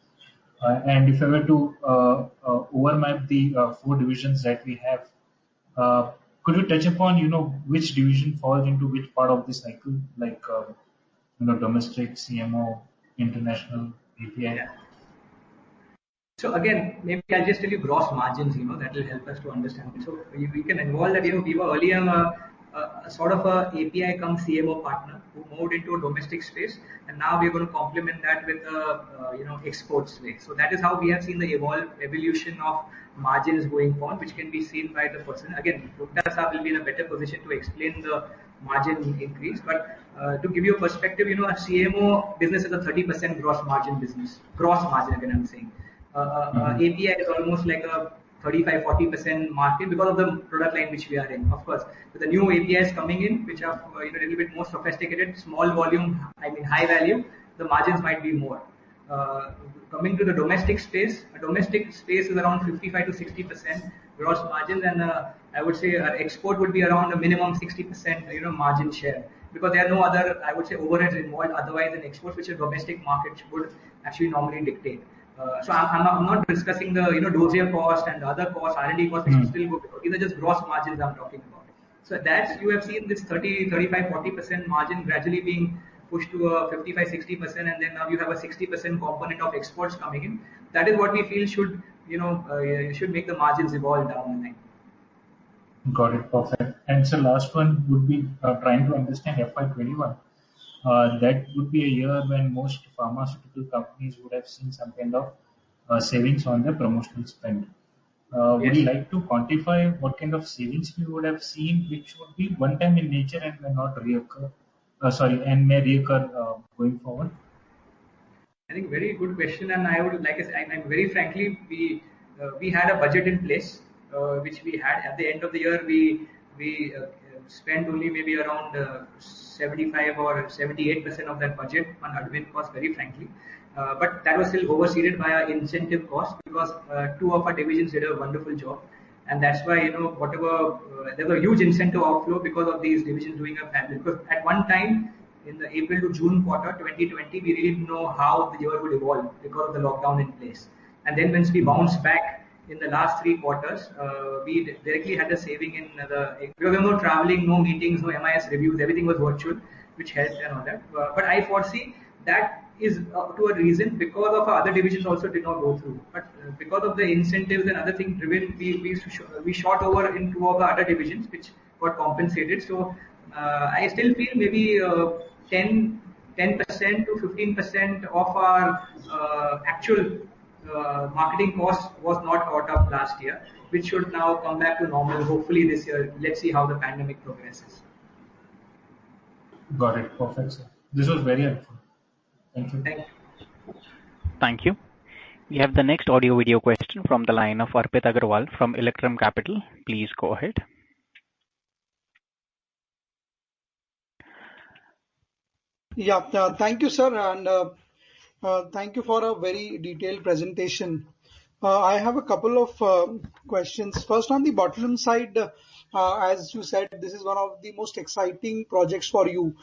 And if I were to overmap the 4 divisions that we have, could you touch upon which division falls into which part of the cycle, like domestic, CMO, international, API? Yeah. So again, maybe I'll just tell you gross margins, that will help us to understand. So we can involve that, we were earlier a sort of a API cum CMO partner who moved into a domestic space, and now we're going to complement that with a export space. So that is how we have seen the evolution of margins going on, which can be seen by the person. Again, Gupta Saab will be in a better position to explain the margin increase. But to give you a perspective, a CMO business is a 30% gross margin business. Gross margin, again, I'm saying. API is almost like a 35-40% market because of the product line which we are in. Of course, with the new APIs coming in, which are a little bit more sophisticated, small volume, high value, the margins might be more. Coming to the domestic space, a domestic space is around 55 to 60% gross margin, and I would say our export would be around a minimum 60% margin share, because there are no other, I would say, overheads involved otherwise in exports, which a domestic market would actually normally dictate. So I'm not discussing the dossier cost and the other costs, R&D costs, which is still good. These are just gross margins I'm talking about. So that you have seen this 30, 35, 40% margin gradually being pushed to a 55, 60%, and then now you have a 60% component of exports coming in. That is what we feel should make the margins evolve down the line. Got it. Perfect. And so last one would be trying to understand FY21. That would be a year when most pharmaceutical companies would have seen some kind of savings on their promotional spend. Would you Yes. like to quantify what kind of savings we would have seen, which would be one time in nature and may not reoccur, and may reoccur going forward? I think very good question, and I would like I say, I'm very frankly, we had a budget in place, which we had at the end of the year. We spent only maybe around 75 or 78% of that budget on admin cost. Very frankly, but that was still overseeded by our incentive cost because two of our divisions did a wonderful job, and that's why whatever there was a huge incentive outflow because of these divisions doing a fabulous. Because at one time in the April to June quarter 2020, we really didn't know how the year would evolve because of the lockdown in place. And then once we bounced back in the last 3 quarters, we directly had a saving in because there was no traveling, no meetings, no MIS reviews, everything was virtual, which helped and all that. But I foresee that is to a reason because of our other divisions also did not go through. But because of the incentives and other things driven, we shot over in two of the other divisions, which got compensated. So I still feel maybe 10% to 15% of our actual marketing cost was not caught up last year, which should now come back to normal. Hopefully this year. Let's see how the pandemic progresses. Got it. Perfect, sir. This was very helpful. Thank you. Thank you. Thank you. We have the next audio video question from the line of Arpit Agarwal from Electrum Capital. Please go ahead. Yeah, thank you, sir, and thank you for a very detailed presentation. I have a couple of questions. First, on the bottling side, as you said, this is one of the most exciting projects for you.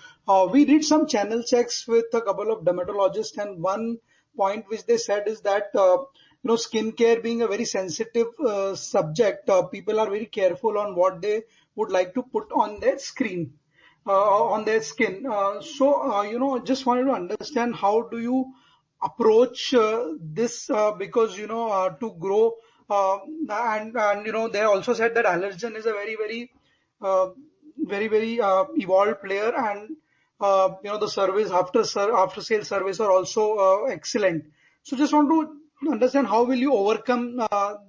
We did some channel checks with a couple of dermatologists, and one point which they said is that skincare being a very sensitive subject, people are very careful on what they would like to put on their screen, on their skin. Just wanted to understand how do you approach this because to grow and they also said that allergen is a very evolved player, and the service after sales service are also excellent. So just want to understand how will you overcome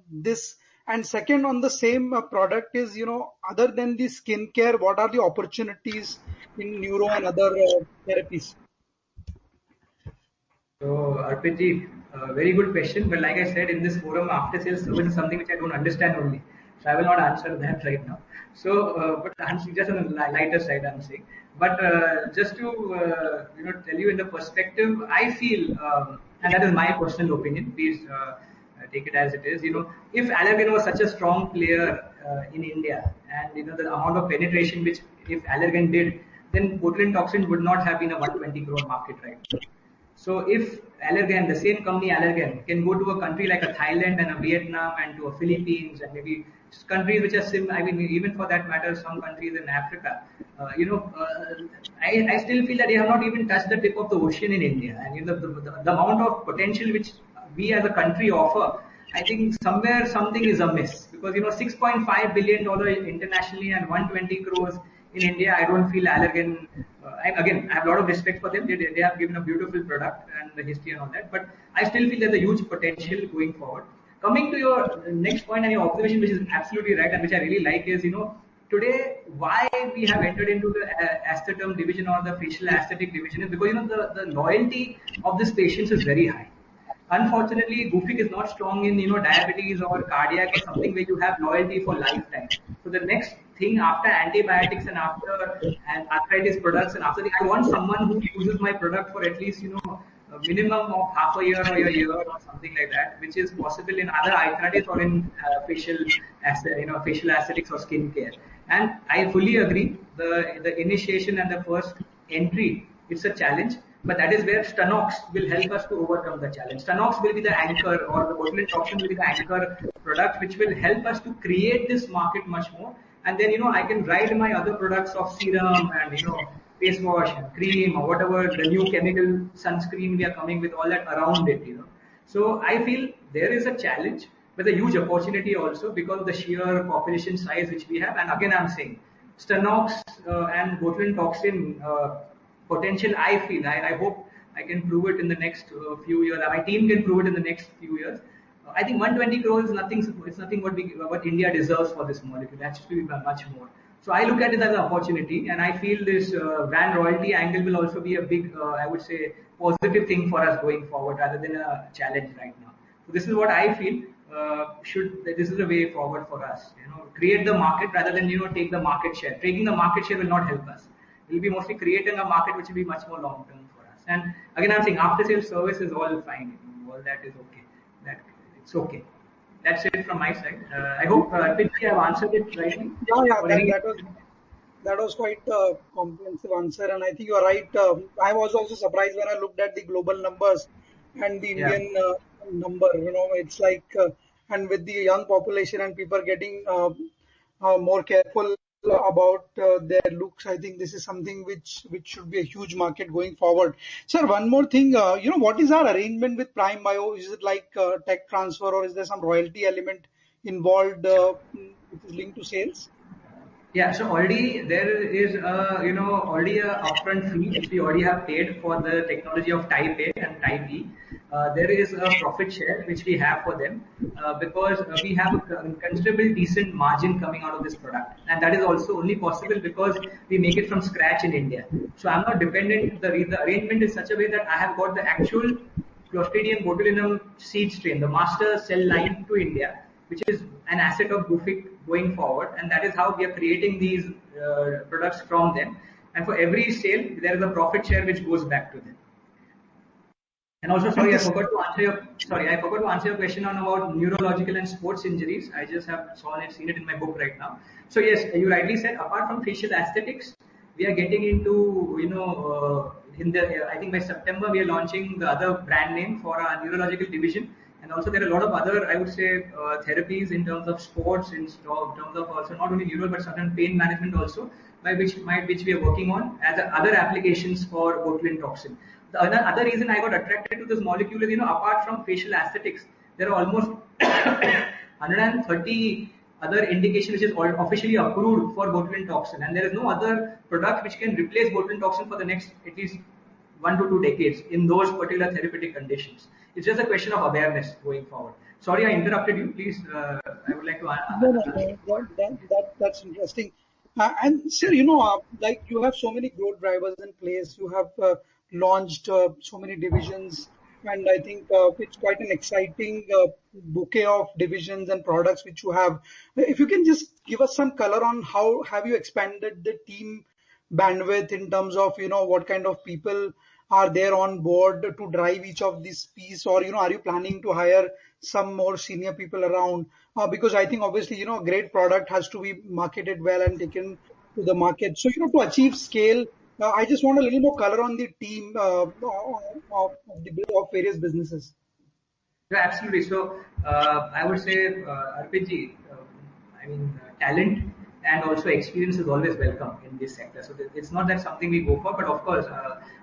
this. And second, on the same product is, other than the skincare, what are the opportunities in neuro and other therapies? So, Arpitji, very good question. But like I said, in this forum, after sales service is something which I don't understand only. So I will not answer that right now. So, but answering just on the lighter side, I'm saying. But just to tell you in the perspective, I feel, and that is my personal opinion. Please take it as it is. If Allergan was such a strong player in India, and the amount of penetration which if Allergan did, then botulinum toxin would not have been a 120 crore market right now. So if Allergan, the same company Allergan, can go to a country like a Thailand and a Vietnam and to a Philippines and maybe countries which are similar, I mean, even for that matter, some countries in Africa, I still feel that they have not even touched the tip of the ocean in India. And the amount of potential which we as a country offer, I think somewhere something is amiss because $6.5 billion internationally and 120 crores in India. I don't feel Allergan. Again, I have a lot of respect for them. They have given a beautiful product and the history and all that. But I still feel there's a huge potential going forward. Coming to your next point and your observation, which is absolutely right and which I really like, is today why we have entered into the aesthetum division or the facial aesthetic division is because the loyalty of these patients is very high. Unfortunately, Gufic is not strong in diabetes or cardiac or something where you have loyalty for lifetime. So the next thing after antibiotics and after arthritis products and after I want someone who uses my product for at least a minimum of half a year or a year or something like that, which is possible in other arthritis or in facial aesthetics or skincare. And I fully agree. The initiation and the first entry, it's a challenge. But that is where Stanox will help us to overcome the challenge. Stanox will be the anchor, or the botulinum toxin will be the anchor product, which will help us to create this market much more. And then, I can ride my other products of serum and, face wash and cream or whatever, the new chemical sunscreen we are coming with, all that around it, So I feel there is a challenge, but a huge opportunity also because of the sheer population size which we have. And again, I'm saying, Stenox and botulinum toxin potential. I feel, I hope I can prove it in the next few years. My team can prove it in the next few years. I think 120 crores is nothing. It's nothing what India deserves for this molecule. That should be much more. So I look at it as an opportunity, and I feel this brand royalty angle will also be a big, I would say, positive thing for us going forward, rather than a challenge right now. So this is what I feel. This is the way forward for us. Create the market rather than take the market share. Taking the market share will not help us. We'll be mostly creating a market which will be much more long term for us. And again, I'm saying after sales service is all fine. All that is okay. It's okay. That's it from my side. I hope Pitchi, have answered it rightly. That was quite a comprehensive answer, and I think you are right. I was also surprised when I looked at the global numbers and the Indian number. It's like, and with the young population and people getting more careful about their looks, I think this is something which should be a huge market going forward. Sir, one more thing, what is our arrangement with Prime Bio? Is it like tech transfer, or is there some royalty element involved which is linked to sales? Yeah, so already there is already a upfront fee which we already have paid for the technology of Type A and Type E. There is a profit share which we have for them because we have a considerable decent margin coming out of this product, and that is also only possible because we make it from scratch in India. So I'm not dependent. The arrangement is such a way that I have got the actual Clostridium botulinum seed strain, the master cell line, to India, which is an asset of Gufic going forward, and that is how we are creating these products from them. And for every sale, there is a profit share which goes back to them. And also, I forgot to answer your question on about neurological and sports injuries. I just have seen it in my book right now. So yes, you rightly said, apart from facial aesthetics, we are getting into, I think by September we are launching the other brand name for our neurological division. And also there are a lot of other, I would say, therapies in terms of sports, in terms of also not only neuro but certain pain management also, which we are working on as other applications for botulinum toxin. The other reason I got attracted to this molecule is, apart from facial aesthetics, there are almost 130 other indications which is officially approved for botulinum toxin, and there is no other product which can replace botulinum toxin for the next at least 1 to 2 decades in those particular therapeutic conditions. It's just a question of awareness going forward. Sorry, I interrupted you. Please, I would like to answer. That's interesting. And sir, like you have so many growth drivers in place. You have launched so many divisions, and I think it's quite an exciting bouquet of divisions and products which you have. If you can just give us some color on how have you expanded the team bandwidth in terms of what kind of people are there on board to drive each of these piece, or are you planning to hire some more senior people around? Because I think obviously a great product has to be marketed well and taken to the market. So to achieve scale, I just want a little more color on the team of various businesses. Yeah, absolutely. So I would say, Arpitji, talent and also experience is always welcome in this sector. So it's not that something we go for, but of course,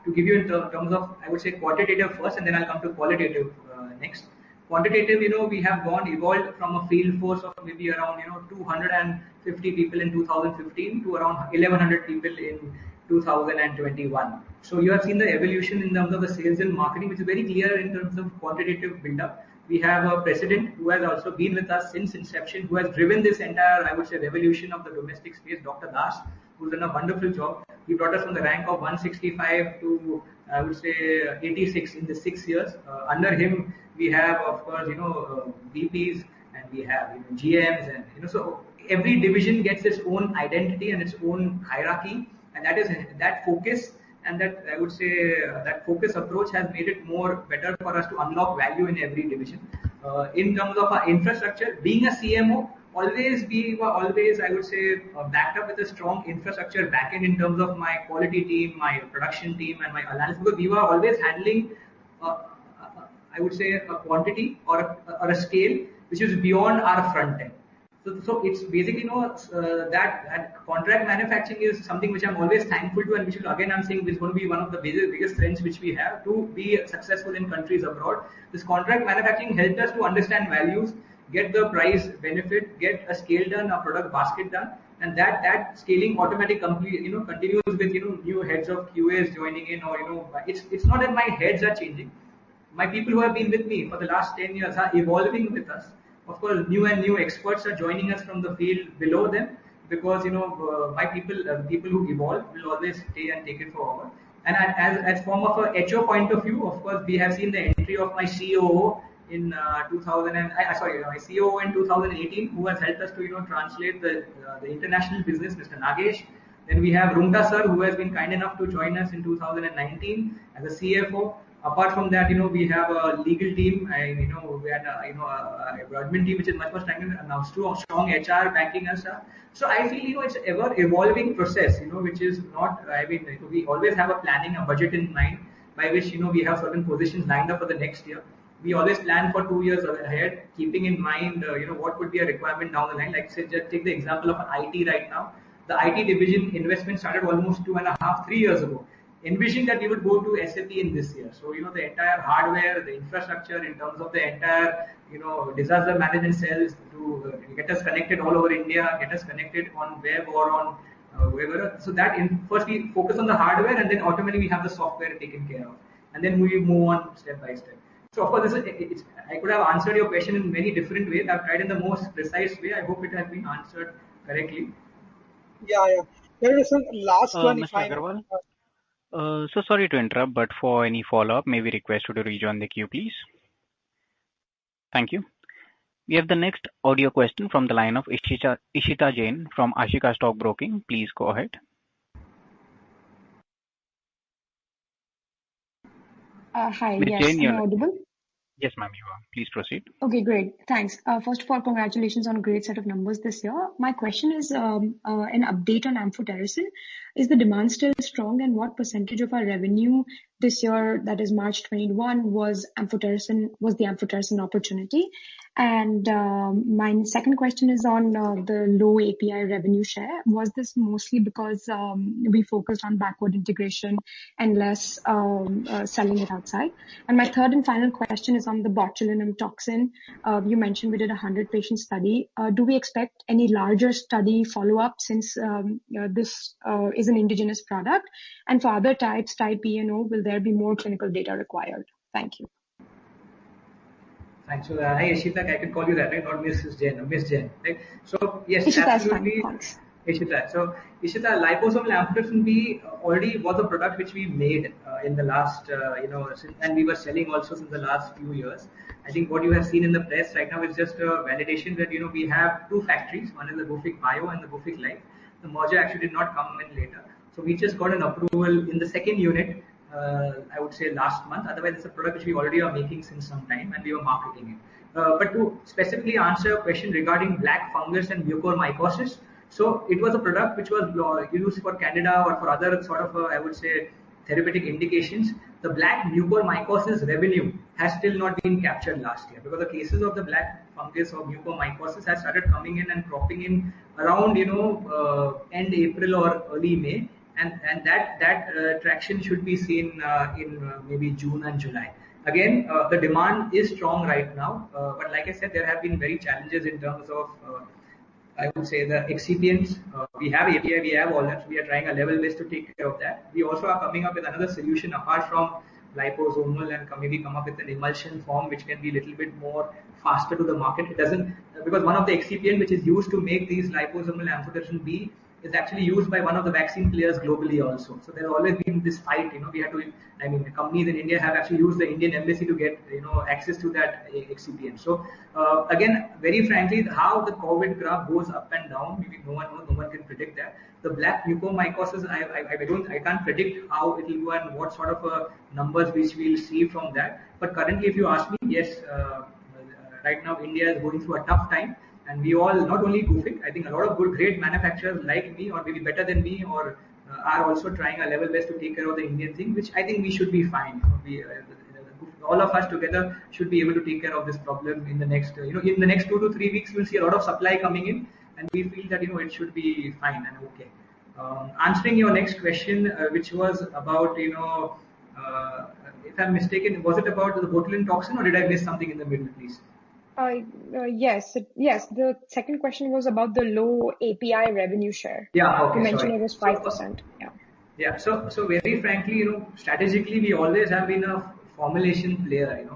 to give you in terms of, I would say, quantitative first, and then I'll come to qualitative next. Quantitative, we have evolved from a field force of maybe around 250 people in 2015 to around 1100 people in 2021. So you have seen the evolution in terms of the sales and marketing, which is very clear in terms of quantitative build-up. We have a president who has also been with us since inception, who has driven this entire, I would say, revolution of the domestic space, Dr. Das, who's done a wonderful job. He brought us from the rank of 165 to, I would say, 86 in the 6 years. Under him, we have, of course, VPs, and we have GMs, and so every division gets its own identity and its own hierarchy, and that focus. And that, I would say, that focus approach has made it more better for us to unlock value in every division. In terms of our infrastructure, being a CMO, we were always, I would say, backed up with a strong infrastructure backend in terms of my quality team, my production team, and my analysis. Because we were always handling, I would say, a quantity or a scale which is beyond our front end. So it's basically that contract manufacturing is something which I'm always thankful to, and which again I'm saying is going to be one of the biggest strengths which we have to be successful in countries abroad. This contract manufacturing helped us to understand values, get the price benefit, get a scale done, a product basket done, and that scaling automatically continues with new heads of QAs joining in, or it's not that my heads are changing. My people who have been with me for the last 10 years are evolving with us. Of course, new and new experts are joining us from the field below them, because my people, people who evolve will always stay and take it forward. And as form of a HO point of view, of course, we have seen the entry of my COO in 2000 and sorry, my COO in 2018, who has helped us to translate the international business, Mr. Nagesh. Then we have Runta sir, who has been kind enough to join us in 2019 as a CFO. Apart from that, we have a legal team, and we had a admin team which is much more strong, and now strong HR backing us up. So I feel it's ever evolving process, which is not. I mean, we always have a planning, a budget in mind, by which we have certain positions lined up for the next year. We always plan for 2 years ahead, keeping in mind what could be a requirement down the line. Like say, just take the example of an IT right now. The IT division investment started almost 2.5, 3 years ago. Envision that we would go to SAP in this year. So, the entire hardware, the infrastructure in terms of the entire, disaster management cells to get us connected all over India, get us connected on web or on wherever. So that first we focus on the hardware, and then automatically we have the software taken care of. And then we move on step by step. So of course, I could have answered your question in many different ways. I've tried in the most precise way. I hope it has been answered correctly. Yeah. There is a last one, if Mr. I Agarwal, so sorry to interrupt, but for any follow-up, may we request you to rejoin the queue, please? Thank you. We have the next audio question from the line of Ishita Jain from Ashika Stock Broking. Please go ahead. Hi, Ms. yes, Jain, am I audible? Yes, ma'am, you are. Please proceed. Okay, great. Thanks. First of all, congratulations on a great set of numbers this year. My question is an update on amphotericin. Is the demand still strong, and what percentage of our revenue this year, that is March 21, was the amphotericin opportunity? And my second question is on the low API revenue share. Was this mostly because we focused on backward integration and less selling it outside? And my third and final question is on the botulinum toxin. You mentioned we did a 100-patient study. Do we expect any larger study follow-up, since this is an indigenous product? And for other types, type E and O, will there be more clinical data required? Thank you. Thanks. So, hi Ishita, I can call you that, right? Not Mrs. Jain, Miss Jain, right? So yes, Ishita, absolutely. fine. Thanks. Ishita. So Ishita, liposomal amphotericin B already was a product which we made in the last, and we were selling also since the last few years. I think what you have seen in the press right now is just a validation that we have two factories. One is the Gufic Bio and the Gufic Life. The merger actually did not come in later. So we just got an approval in the second unit. I would say last month. Otherwise, it's a product which we already are making since some time, and we were marketing it. But to specifically answer a question regarding black fungus and mucormycosis, so it was a product which was used for Candida or for other sort of, I would say, therapeutic indications. The black mucormycosis revenue has still not been captured last year, because the cases of the black fungus or mucormycosis has started coming in and cropping in around end April or early May. And that traction should be seen in maybe June and July. Again, the demand is strong right now, but like I said, there have been very challenges in terms of, I would say, the excipients. We have API, we have all that. So we are trying a level base to take care of that. We also are coming up with another solution apart from liposomal, and maybe come up with an emulsion form which can be a little bit more faster to the market. It doesn't, because one of the excipient which is used to make these liposomal amphotericin B is actually used by one of the vaccine players globally also. So there's always been this fight, we had to, the companies in India have actually used the Indian embassy to get, access to that excipient. So again, very frankly, how the COVID graph goes up and down, maybe no one knows, no one can predict that. The black mucormycosis, I can't predict how it will go and what sort of numbers which we'll see from that. But currently, if you ask me, yes, right now India is going through a tough time. And we all, not only Gufic, I think a lot of good, great manufacturers like me, or maybe better than me, or are also trying a level best to take care of the Indian thing, which I think we should be fine. All of us together should be able to take care of this problem in the next, in the next 2 to 3 weeks, we'll see a lot of supply coming in, and we feel that, it should be fine and okay. Answering your next question, which was about, if I'm mistaken, was it about the botulinum toxin, or did I miss something in the middle, please? Yes. The second question was about the low API revenue share. Yeah, You okay, mentioned sorry. it was 5%. Yeah. Yeah, so very frankly, strategically, we always have been a formulation player,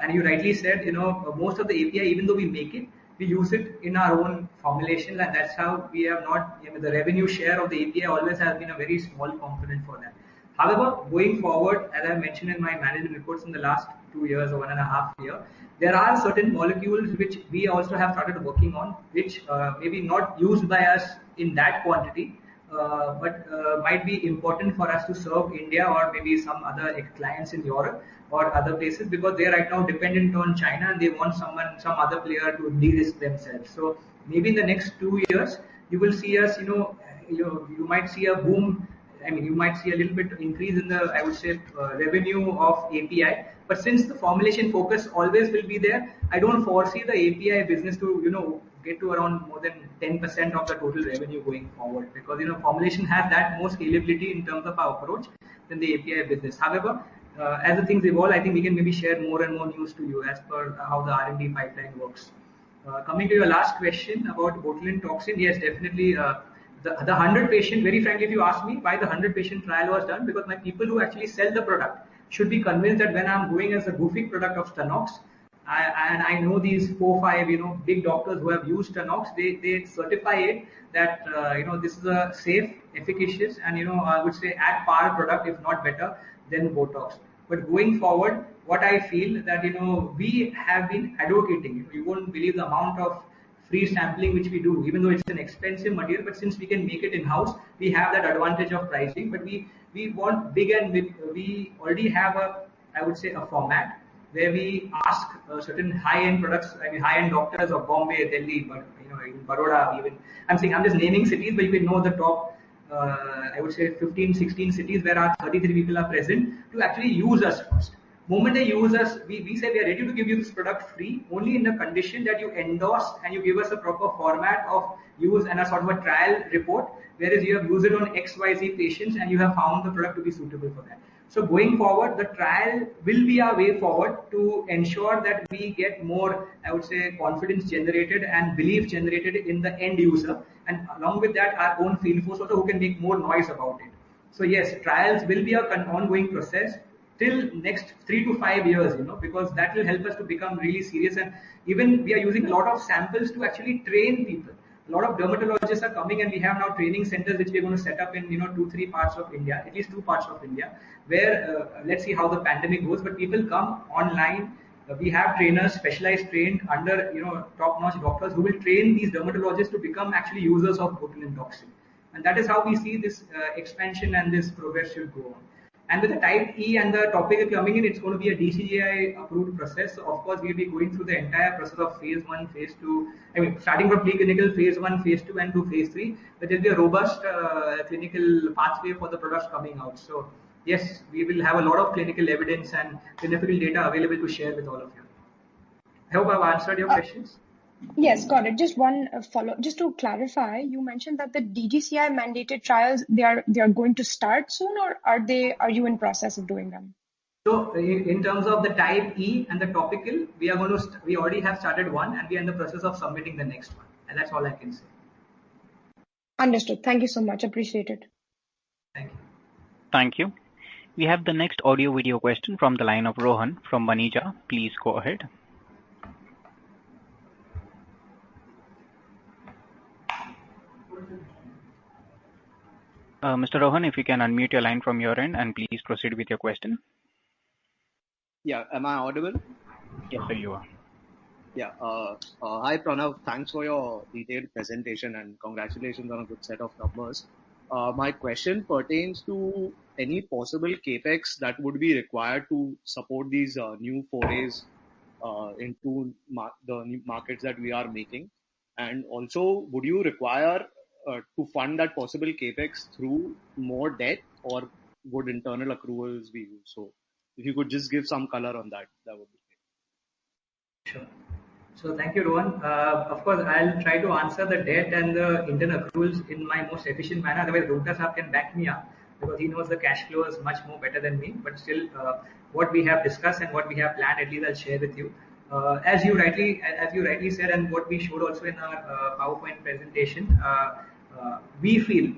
and you rightly said, most of the API, even though we make it, we use it in our own formulation, and that's how we have not, the revenue share of the API always has been a very small component for that. However, going forward, as I mentioned in my management reports in the last 2 years or 1.5 year, there are certain molecules which we also have started working on, which maybe not used by us in that quantity, but might be important for us to serve India or maybe some other clients in Europe or other places, because they are right now dependent on China and they want some other player to de-risk themselves. So maybe in the next 2 years, you will see us, you might see a boom. I mean, you might see a little bit increase in the, I would say, revenue of API. But since the formulation focus always will be there, I don't foresee the API business to, get to around more than 10% of the total revenue going forward, because formulation has that more scalability in terms of our approach than the API business. However, as the things evolve, I think we can maybe share more and more news to you as per how the R&D pipeline works. Coming to your last question about botulinum toxin, yes, definitely. The 100 patient, very frankly, if you ask me why the 100 patient trial was done, because my people who actually sell the product should be convinced that when I'm going as a Gufic product of Stanox, and I know these 4-5 big doctors who have used Stanox, they certify it that this is a safe, efficacious, and I would say at par product, if not better than Botox. But going forward, what I feel that we have been advocating. You won't believe the amount of free sampling which we do, even though it's an expensive material. But since we can make it in house, we have that advantage of pricing. But we want big and big. We already have I would say, a format where we ask certain high-end products. I mean, high-end doctors of Bombay, Delhi, but in Baroda, even. I'm just naming cities, but you can know the top. I would say 15, 16 cities where our 33 people are present to actually use us first. Moment they use us, we say we are ready to give you this product free, only in the condition that you endorse and you give us a proper format of use and a sort of a trial report, whereas you have used it on XYZ patients and you have found the product to be suitable for that. So going forward, the trial will be our way forward to ensure that we get more, I would say, confidence generated and belief generated in the end user, and along with that, our own field force also who can make more noise about it. So yes, trials will be an ongoing process till next 3 to 5 years, because that will help us to become really serious. And even we are using a lot of samples to actually train people. A lot of dermatologists are coming, and we have now training centers which we are going to set up in 2-3 parts of India, at least 2 parts of India, where let's see how the pandemic goes. But people come online. We have trainers, specialized trained under top-notch doctors who will train these dermatologists to become actually users of botulinum toxin. And that is how we see this expansion and this progress should go on. And with the type E and the topical coming in, it's going to be a DCGI approved process. So of course, we'll be going through the entire process of phase 1, phase 2. I mean, starting from preclinical phase 1, phase 2, and to phase 3. But there'll be a robust clinical pathway for the products coming out. So yes, we will have a lot of clinical evidence and clinical data available to share with all of you. I hope I've answered your questions. Yes, got it. Just one follow. Just to clarify, you mentioned that the DGCI mandated trials they are going to start soon, or are you in process of doing them? So in terms of the type E and the topical, we already have started one, and we are in the process of submitting the next one, and that's all I can say. Understood. Thank you so much. Appreciate it. Thank you. Thank you. We have the next audio video question from the line of Rohan from Manija. Please go ahead. Mr. Rohan, if you can unmute your line from your end and please proceed with your question. Yeah, am I audible? Yes, sir, you are. Yeah. Hi, Pranav. Thanks for your detailed presentation and congratulations on a good set of numbers. My question pertains to any possible capex that would be required to support these new forays into the new markets that we are making, and also would you require to fund that possible capex through more debt, or would internal accruals be used? So if you could just give some color on that, that would be great. Sure. So thank you, Rohan. Of course, I'll try to answer the debt and the internal accruals in my most efficient manner. Otherwise, Rohita Saab can back me up because he knows the cash flow is much more better than me. But still, what we have discussed and what we have planned, at least I'll share with you. as you rightly said, and what we showed also in our PowerPoint presentation, we feel.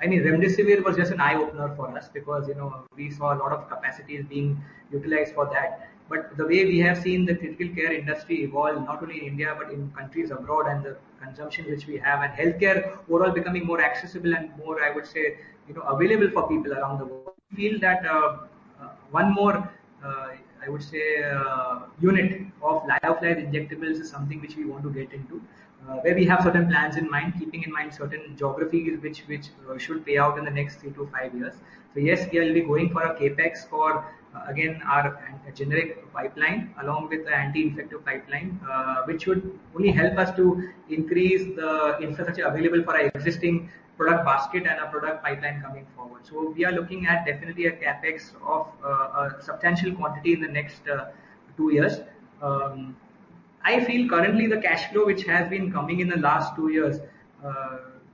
I mean, remdesivir was just an eye opener for us because we saw a lot of capacities being utilized for that. But the way we have seen the critical care industry evolve, not only in India but in countries abroad, and the consumption which we have, and healthcare overall becoming more accessible and more, I would say, available for people around the world, we feel that one more, I would say, unit of lyophilized injectables is something which we want to get into, where we have certain plans in mind, keeping in mind certain geographies which should pay out in the next 3 to 5 years. So yes, we will be going for a capex for again our generic pipeline along with the anti-infective pipeline, which should only help us to increase the infrastructure available for our existing product basket and a product pipeline coming forward. So we are looking at definitely a capex of a substantial quantity in the next 2 years. I feel currently the cash flow which has been coming in the last 2 years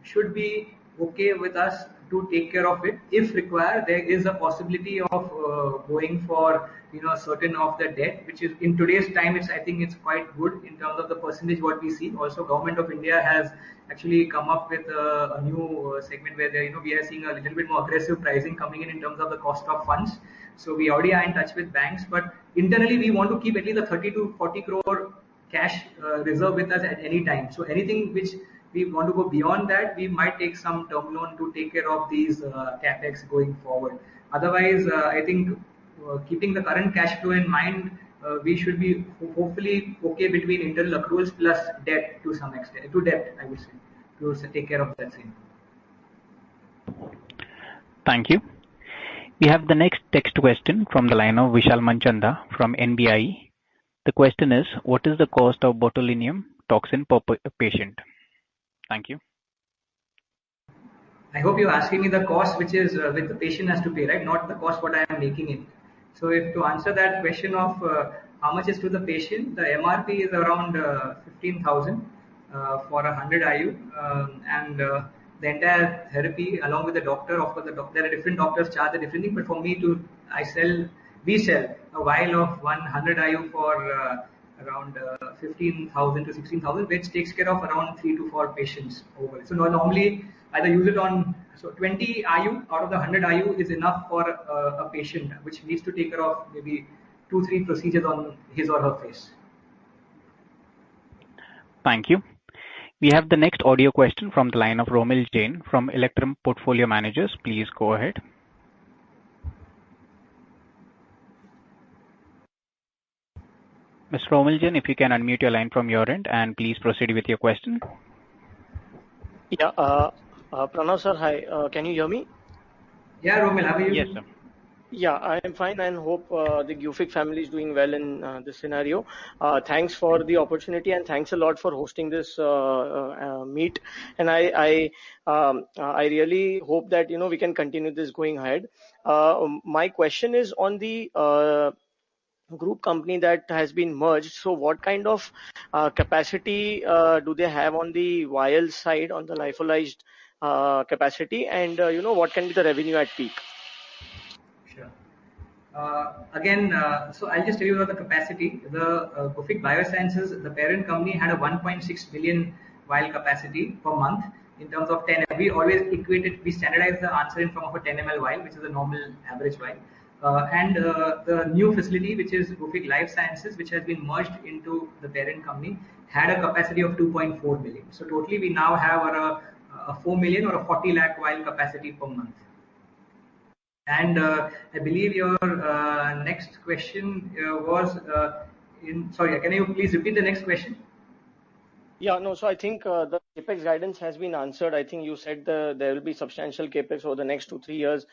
should be okay with us to take care of it. If required, there is a possibility of going for certain of the debt, which is in today's time, I think it's quite good in terms of the percentage what we see. Also, Government of India has actually come up with a new segment where we are seeing a little bit more aggressive pricing coming in terms of the cost of funds. So we already are in touch with banks, but internally we want to keep at least a 30 to 40 crore cash reserve with us at any time. So anything which we want to go beyond that, we might take some term loan to take care of these capex going forward. Otherwise, I think keeping the current cash flow in mind, we should be hopefully okay between internal accruals plus debt to some extent, to debt, I would say, to take care of that same. Thank you. We have the next text question from the line of Vishal Manchanda from NBI. The question is, what is the cost of botulinum toxin per patient? Thank you. I hope you're asking me the cost which is which the patient has to pay, right? Not the cost what I am making it. So if to answer that question of how much is to the patient, the MRP is around 15,000 for 100 IU, and the entire therapy along with the doctor. Of course, there are different doctors charge a different thing, but for me we sell a vial of 100 IU for around 15,000 to 16,000, which takes care of around 3 to 4 patients over. So normally either use it on 20 IU out of the 100 IU is enough for a patient which needs to take care of maybe 2-3 procedures on his or her face. Thank you. We have the next audio question from the line of Romil Jain from Electrum Portfolio Managers. Please go ahead. Mr. Romil Jain, if you can unmute your line from your end and please proceed with your question. Yeah, Pranav sir, hi. Can you hear me? Yeah, Romil, how are you? Yes, sir. Yeah, I am fine and hope the Gufic family is doing well in this scenario. Thanks for the opportunity and thanks a lot for hosting this meet. And I really hope that we can continue this going ahead. My question is on the group company that has been merged. So what kind of capacity do they have on the vial side, on the lyophilized capacity, and what can be the revenue at peak? Sure. So I'll just tell you about the capacity. The Gufic Biosciences, the parent company, had a 1.6 million vial capacity per month in terms of 10. We always we standardize the answer in form of a 10 ml vial, which is a normal average vial. And the new facility, which is Gufic Life Sciences, which has been merged into the parent company, had a capacity of 2.4 million. So totally we now have a 4 million or a 40 lakh vial capacity per month. And I believe your next question was sorry, can you please repeat the next question? Yeah, no, so I think the capex guidance has been answered. I think you said there will be substantial capex over the next 2-3 years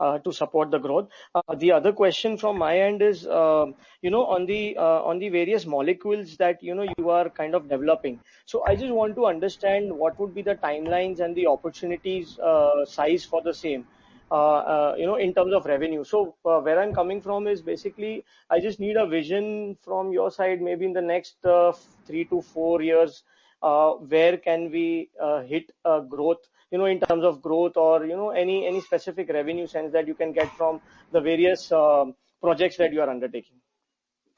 to support the growth. The other question from my end is, on the various molecules that you are kind of developing. So I just want to understand what would be the timelines and the opportunities size for the same. In terms of revenue. So where I'm coming from is basically I just need a vision from your side, maybe in the next 3 to 4 years, where can we hit growth, in terms of growth or, any specific revenue sense that you can get from the various projects that you are undertaking.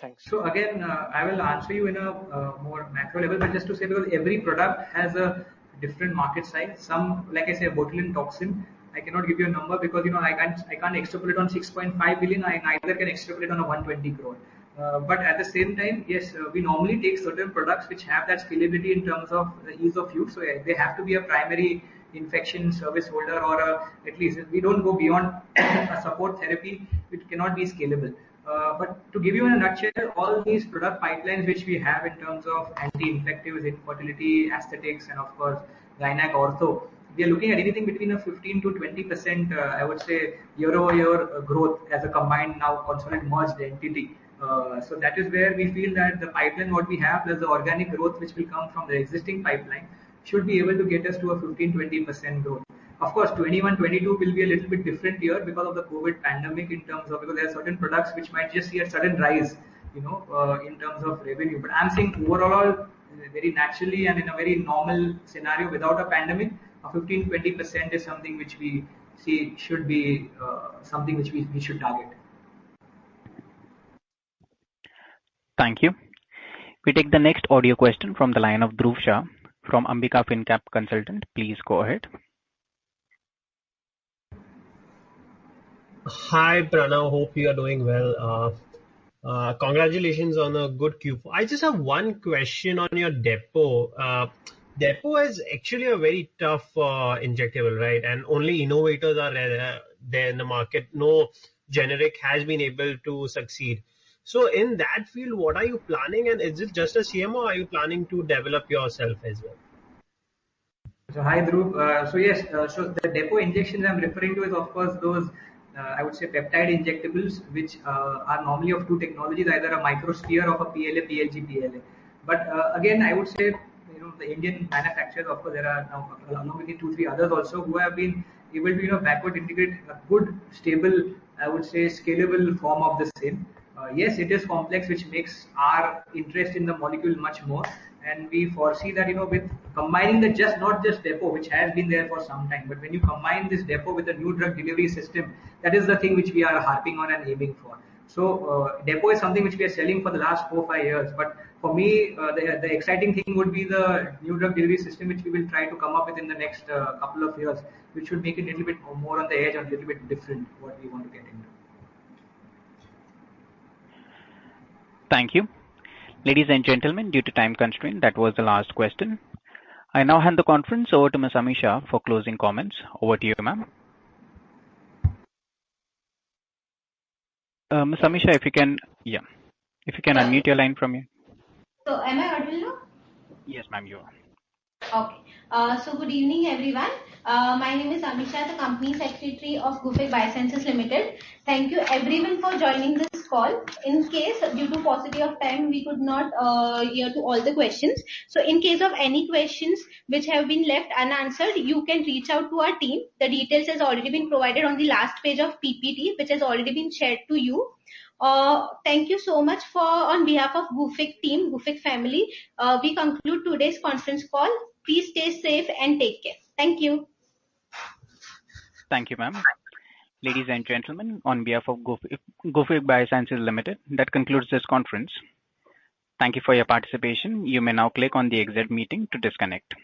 Thanks. So again, I will answer you in a more macro level, but just to say, because every product has a different market size. Some, like I say, botulinum toxin, I cannot give you a number because I can't extrapolate on 6.5 billion. I neither can extrapolate on a 120 crore. But at the same time, yes, we normally take certain products which have that scalability in terms of the ease of use. So they have to be a primary infection service holder, or at least we don't go beyond a support therapy. It cannot be scalable. But to give you in a nutshell, all these product pipelines which we have in terms of anti-infectives, infertility, aesthetics, and of course gynac ortho, we are looking at anything between a 15 to 20%, I would say, year-over-year growth as a combined now consolidated merged entity. So that is where we feel that the pipeline what we have plus the organic growth which will come from the existing pipeline should be able to get us to a 15-20% growth. Of course, 21-22 will be a little bit different year because of the COVID pandemic in terms of, because there are certain products which might just see a sudden rise, in terms of revenue. But I'm saying overall, very naturally and in a very normal scenario without a pandemic, a 15-20% is something which we see should be something which we should target. Thank you. We take the next audio question from the line of Dhruv Shah from Ambika FinCap Consultant. Please go ahead. Hi Pranav, hope you are doing well. Congratulations on a good Q4. I just have one question on your depot. Depot is actually a very tough injectable, right? And only innovators are there in the market. No generic has been able to succeed. So in that field, what are you planning? And is it just a CMO or are you planning to develop yourself as well? So hi Dhruv. So yes, so the depot injections I'm referring to is of course those I would say peptide injectables which are normally of two technologies, either a microsphere of a PLA, PLG, PLA. But again, I would say the Indian manufacturers, of course, there are now along with the 2-3 others also who have been able to backward integrate a good, stable, I would say scalable form of the same. Yes, it is complex, which makes our interest in the molecule much more. And we foresee that with combining the not just depot, which has been there for some time, but when you combine this depot with a new drug delivery system, that is the thing which we are harping on and aiming for. So depot is something which we are selling for the last 4-5 years. But for me, the exciting thing would be the new drug delivery system, which we will try to come up with in the next couple of years, which should make it a little bit more on the edge or a little bit different what we want to get into. Thank you. Ladies and gentlemen, due to time constraint, that was the last question. I now hand the conference over to Ms. Amisha for closing comments. Over to you, ma'am. Ms. Amisha, if you can unmute your line from you. So, am I audible now? Yes, ma'am, you are. Okay. So good evening, everyone. My name is Amisha, the Company Secretary of Gufic Biosciences Limited. Thank you everyone for joining this call. In case, due to paucity of time, we could not hear to all the questions. So in case of any questions which have been left unanswered, you can reach out to our team. The details has already been provided on the last page of PPT, which has already been shared to you. Thank you so much on behalf of Gufic team, Gufic family. We conclude today's conference call. Please stay safe and take care. Thank you. Thank you, ma'am. Ladies and gentlemen, on behalf of Gufic Biosciences Limited, that concludes this conference. Thank you for your participation. You may now click on the exit meeting to disconnect.